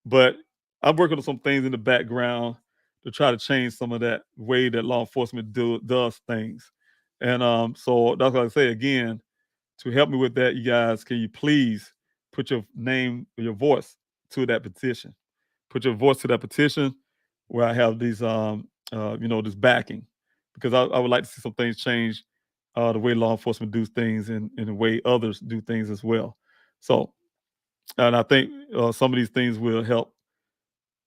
[SPEAKER 2] But I'm working on some things in the background to try to change some of that way that law enforcement does things. And so that's what I say again. To help me with that, you guys, can you please put your name or your voice to that petition? Put your voice to that petition where I have these, this backing, because I would like to see some things change, the way law enforcement do things and the way others do things as well. So, and I think some of these things will help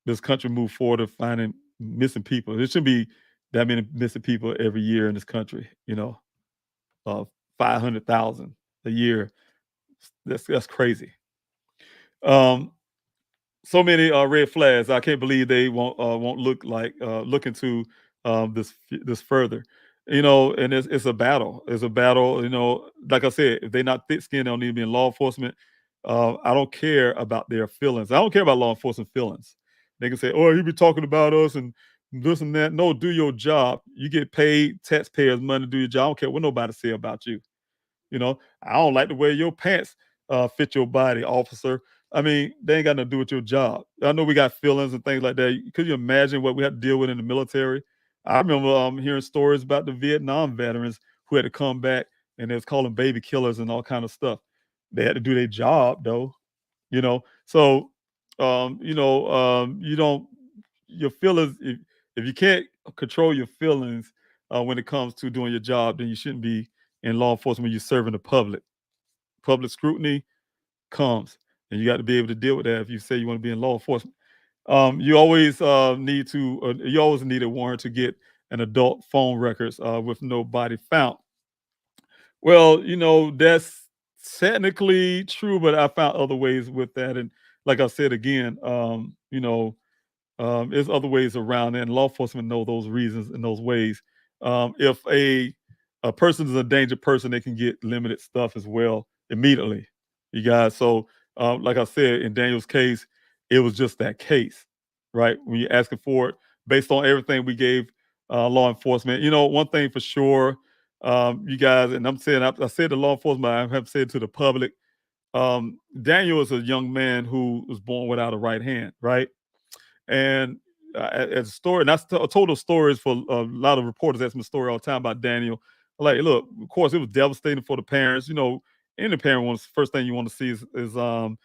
[SPEAKER 2] this country move forward of finding missing people. There shouldn't be that many missing people every year in this country. 500,000 a year. That's crazy. Um, so many red flags. I can't believe they won't look into this further. And it's a battle. It's a battle. Like I said, if they're not thick skinned, they don't need to be in law enforcement. I don't care about their feelings. I don't care about law enforcement feelings. They can say, "Oh, he be talking about us and this and that." No, do your job. You get paid taxpayers' money to do your job. I don't care what nobody say about you. I don't like the way your pants fit your body, officer. I mean, they ain't got nothing to do with your job. I know we got feelings and things like that. Could you imagine what we had to deal with in the military? I remember hearing stories about the Vietnam veterans who had to come back and they was calling baby killers and all kind of stuff. They had to do their job though, So, you don't your feelings. If you can't control your feelings when it comes to doing your job, then you shouldn't be in law enforcement when you're serving the public. Public scrutiny comes, and you got to be able to deal with that if you say you want to be in law enforcement. You always you always need a warrant to get an adult phone records with no body found. Well, that's technically true, but I found other ways with that. And like I said again, there's other ways around it, and law enforcement know those reasons and those ways. If a person is a danger person, they can get limited stuff as well immediately. You guys, so like I said, in Daniel's case, it was just that case, right? When you're asking for it, based on everything we gave law enforcement, one thing for sure, you guys, and I'm saying, I said to law enforcement, I have said to the public, Daniel is a young man who was born without a right hand, right? And as a story, and I told those stories for a lot of reporters ask me a story all the time about Daniel. Like, look, of course, it was devastating for the parents. Any parent wants first thing you want to see is um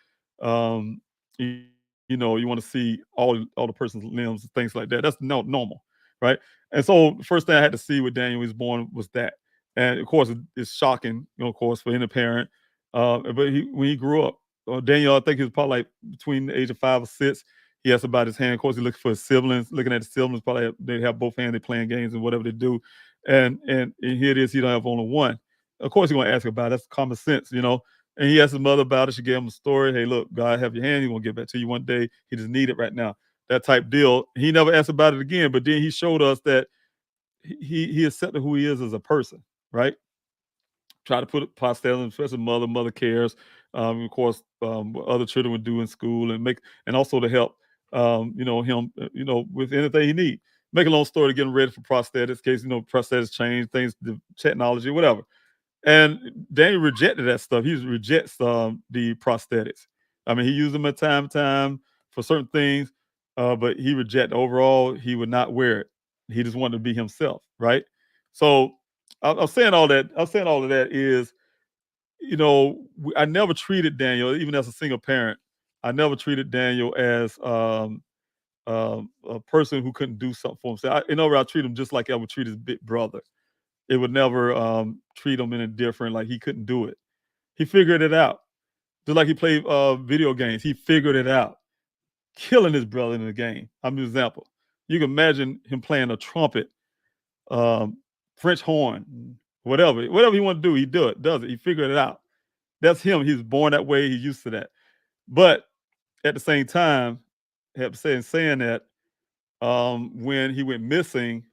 [SPEAKER 2] you, you want to see all the person's limbs and things like that. That's no normal, right? And so the first thing I had to see with Daniel when he was born was that, and of course, it's shocking, of course, for any parent. But when he grew up, Daniel, I think he was probably like between the age of 5 or 6. He asked about his hand. Of course, he looking for his siblings. Looking at his siblings, probably they have both hands. They playing games and whatever they do. And here it is. He don't have only one. Of course, he's gonna ask about it. That's common sense. And he asked his mother about it. She gave him a story. Hey, look, God have your hand. He gonna get back to you one day. He just need it right now. That type deal. He never asked about it again. But then he showed us that he accepted who he is as a person, right? Try to put it past them, especially mother cares. Of course, what other children would do in school and also to help, him, with anything he need. Make a long story, getting ready for prosthetics, in case, prosthetics change, things, the technology, whatever. And Daniel rejected that stuff. He rejects the prosthetics. I mean, he used them at time to time for certain things, but he rejected overall. He would not wear it. He just wanted to be himself, right? So I'm saying all that. I'm saying all of that is, I never treated Daniel, even as a single parent. I never treated Daniel as a person who couldn't do something for himself. I treat him just like I would treat his big brother. it would never treat him any different, like he couldn't do it. He figured it out. Just like he played video games, he figured it out, killing his brother in the game. I'm an example. You can imagine him playing a trumpet, um, French horn, whatever he want to do, he does it. He figured it out. That's him. He's born that way. He's used to that. But at the same time, I have to say in saying that, when he went missing,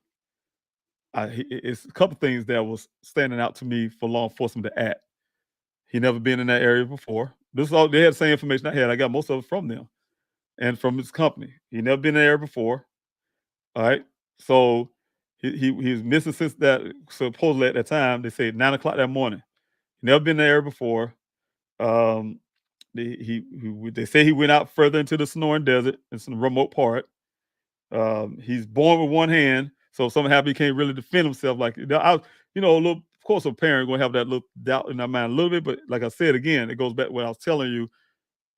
[SPEAKER 2] it's a couple things that was standing out to me for law enforcement to act. He never been in that area before. This is all they had the same information I had. I got most of it from them and from his company. He never been there before. All right. So he was missing since that supposedly at that time. They say 9 o'clock that morning. Never been there before. Um, they say he went out further into the Sonoran Desert. It's in a remote part. He's born with one hand, so if something happened, he can't really defend himself. Like a little. Of course, a parent gonna have that little doubt in their mind a little bit, but like I said again, it goes back to what I was telling you.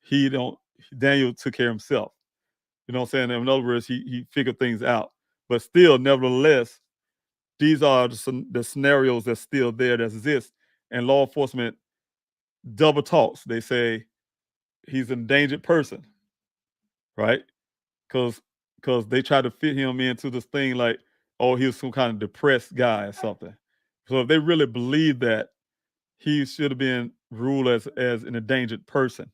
[SPEAKER 2] He don't. Daniel took care of himself. You know what I'm saying? In other words, he figured things out. But still, nevertheless, these are the scenarios that's still there that exist, and law enforcement double talks. They say he's an endangered person, right? Because they try to fit him into this thing like, oh, he was some kind of depressed guy or something. So if they really believe that, he should have been ruled as an endangered person.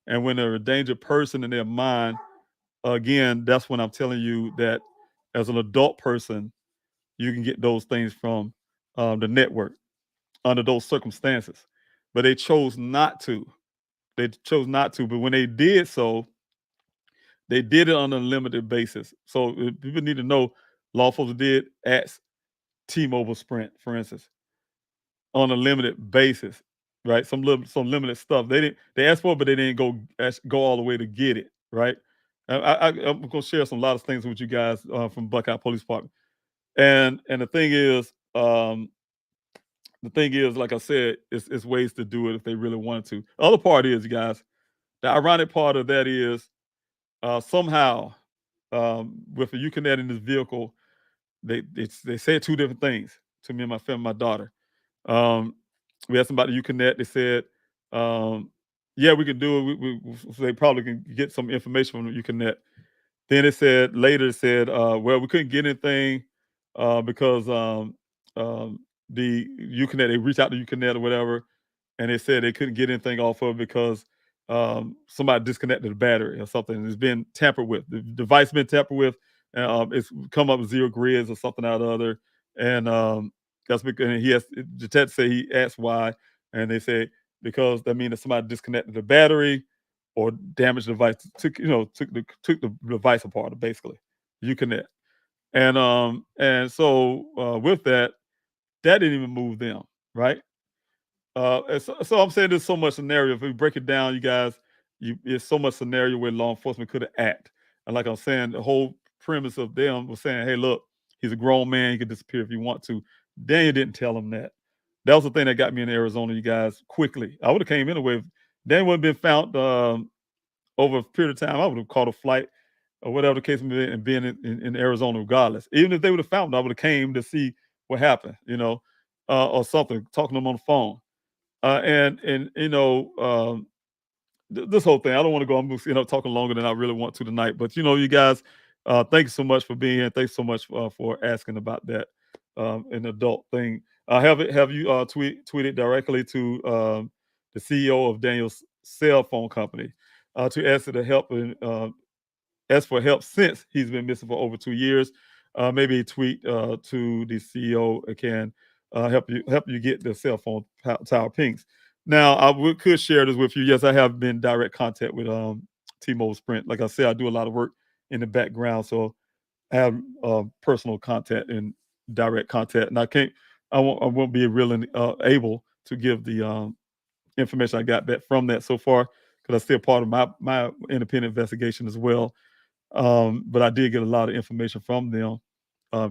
[SPEAKER 2] And when they're an endangered person in their mind, again, that's when I'm telling you that as an adult person, you can get those things from the network under those circumstances. But they chose not to. They chose not to. But when they did so, they did it on a limited basis. So people need to know law enforcement did ask T-Mobile Sprint, for instance, on a limited basis, right? Some limited stuff. They asked for it, but they didn't go all the way to get it, right? I'm gonna share some lot of things with you guys from Buckeye Police Department. And the thing is, like I said, it's ways to do it if they really wanted to. The other part is, you guys, the ironic part of that is somehow with the Uconnect in this vehicle, they said two different things to me and my family, my daughter. Um, we asked them about the Uconnect. They said, yeah, we can do it. They probably can get some information from the Uconnect. Then it said, well, we couldn't get anything because the Uconnect, they reached out to Uconnect or whatever, and they said they couldn't get anything off of it because somebody disconnected the battery or something. It's been tampered with. The device been tampered with. And, it's come up with 0 grids or something out of other. And that's because and the detective say he asked why, and they say because that means that somebody disconnected the battery or damaged the device, took the device apart basically. Uconnect. And so with that didn't even move them, right? So I'm saying there's so much scenario. If we break it down, you guys, it's so much scenario where law enforcement could act. And like I'm saying, the whole premise of them was saying, hey, look, he's a grown man. He can disappear if you want to. Daniel didn't tell him that. That was the thing that got me in Arizona, you guys, quickly. I would have came anyway. If Daniel would have been found over a period of time, I would have caught a flight or whatever the case may be and been in Arizona regardless. Even if they would have found him, I would have came to see what happened, or something, talking to them on the phone. And this whole thing, I don't want to go. I'm talking longer than I really want to tonight. But you guys, thank you so much for being here. Thanks so much for asking about that, an adult thing. Have you tweeted directly to the CEO of Daniel's cell phone company to ask to help ask for help since he's been missing for over 2 years. Maybe tweet to the CEO can help you get the cell phone tower pings. Now, could share this with you. Yes, I have been in direct contact with T-Mobile Sprint. Like I said, I do a lot of work in the background, so I have personal contact and direct contact, and I won't be really able to give the information I got back from that so far because that's still part of my independent investigation as well. But I did get a lot of information from them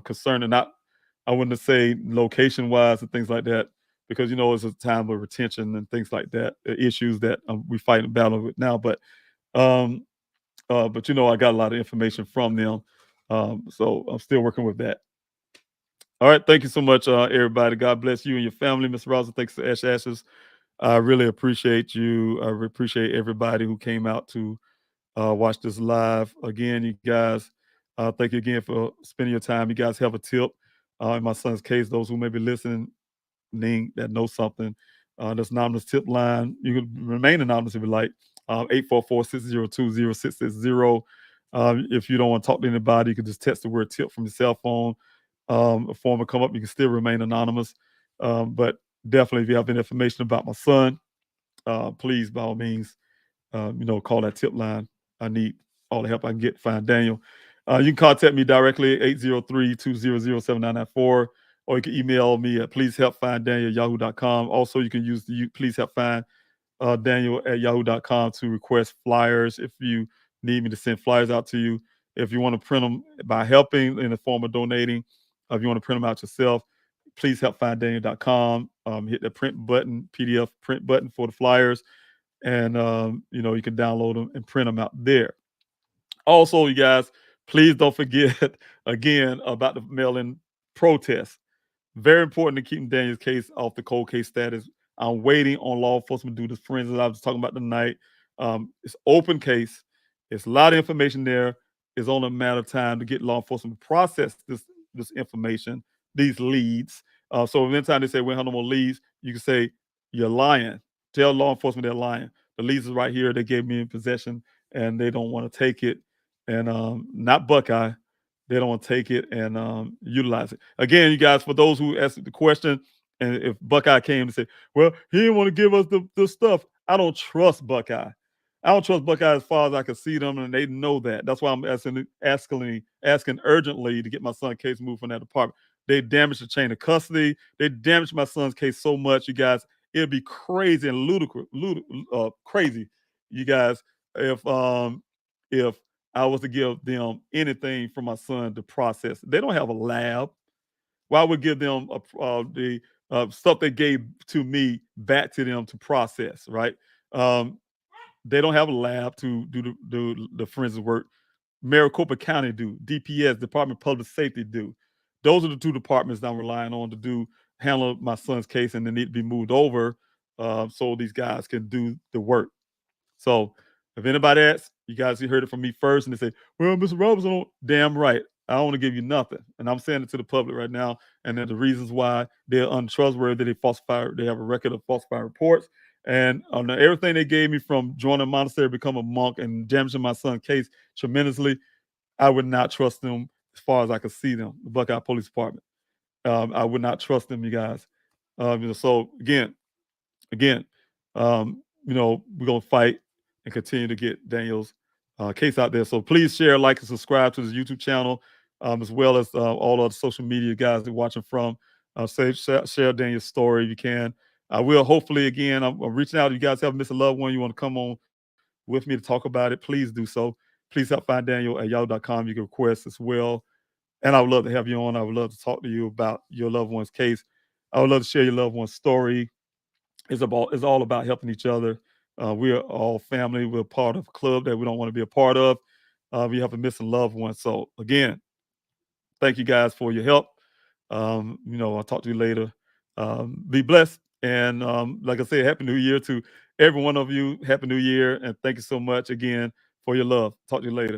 [SPEAKER 2] concerning I wouldn't say location wise and things like that because it's a time of retention and things like that, issues that we fight and battle with now. But I got a lot of information from them, so I'm still working with that. All right. Thank you so much, everybody. God bless you and your family. Mr. Robinson, thanks to Ash Ashes. I really appreciate you. I appreciate everybody who came out to watch this live. Again, you guys, thank you again for spending your time. You guys have a tip. In my son's case, those who may be listening that know something, that's anonymous tip line. You can remain anonymous if you like. 844-602-0660. If you don't want to talk to anybody, you can just text the word tip from your cell phone. A form will come up. You can still remain anonymous. But definitely, if you have any information about my son, please, by all means, call that tip line. I need all the help I can get to find Daniel. You can contact me directly, 803-200-7994, or you can email me at pleasehelpfinddaniel@yahoo.com. Also, you can use the please help find Daniel@yahoo.com to request flyers if you need me to send flyers out to you. If you want to print them by helping in the form of donating, if you want to print them out yourself, please help find Daniel.com. Hit the print button, PDF print button for the flyers, and you can download them and print them out there. Also, you guys, please don't forget again about the mail-in protest. Very important to keep Daniel's case off the cold case status. I'm waiting on law enforcement to do this forensics I was talking about tonight. It's open case. It's a lot of information there. It's only a matter of time to get law enforcement to process this information, these leads. So anytime they say we have no more leads, you can say you're lying. Tell law enforcement they're lying. The leads is right here. They gave me in possession, and they don't want to take it. And not Buckeye. They don't want to take it and utilize it. Again, you guys, for those who asked the question, and if Buckeye came and said, well, he didn't want to give us the stuff, I don't trust Buckeye. I don't trust Buckeye as far as I can see them, and they know that. That's why I'm asking urgently to get my son's case moved from that department. They damaged the chain of custody. They damaged my son's case so much, you guys. It'd be crazy and ludicrous, crazy, you guys, if I was to give them anything for my son to process. They don't have a lab. Why would give them the stuff they gave to me back to them to process, right? They don't have a lab to do the forensic work. Maricopa County do. DPS, Department of Public Safety, do. Those are the two departments that I'm relying on to handle my son's case, and they need to be moved over so these guys can do the work. So if anybody asks, you guys heard it from me first, and they say, well, Mr. Robinson, damn right. I don't want to give you nothing. And I'm saying it to the public right now. And then the reasons why they're untrustworthy, they have a record of falsified reports. And everything they gave me from joining a monastery, become a monk, and damaging my son's case tremendously, I would not trust them as far as I could see them, the Buckeye Police Department. I would not trust them, you guys. So again, we're going to fight and continue to get Daniel's case out there. So please share, like, and subscribe to this YouTube channel, as well as all other social media guys that are watching from. Share Daniel's story if you can. I will hopefully, again, I'm reaching out. If you guys have missed a loved one, you want to come on with me to talk about it, please do so. Please help find Daniel at yahoo.com. You can request as well. And I would love to have you on. I would love to talk to you about your loved one's case. I would love to share your loved one's story. It's all about helping each other. We're all family. We're part of a club that we don't want to be a part of. We have a missing loved one. So again, thank you guys for your help. I'll talk to you later. Be blessed. And like I said, Happy New Year to every one of you. Happy New Year. And thank you so much again for your love. Talk to you later.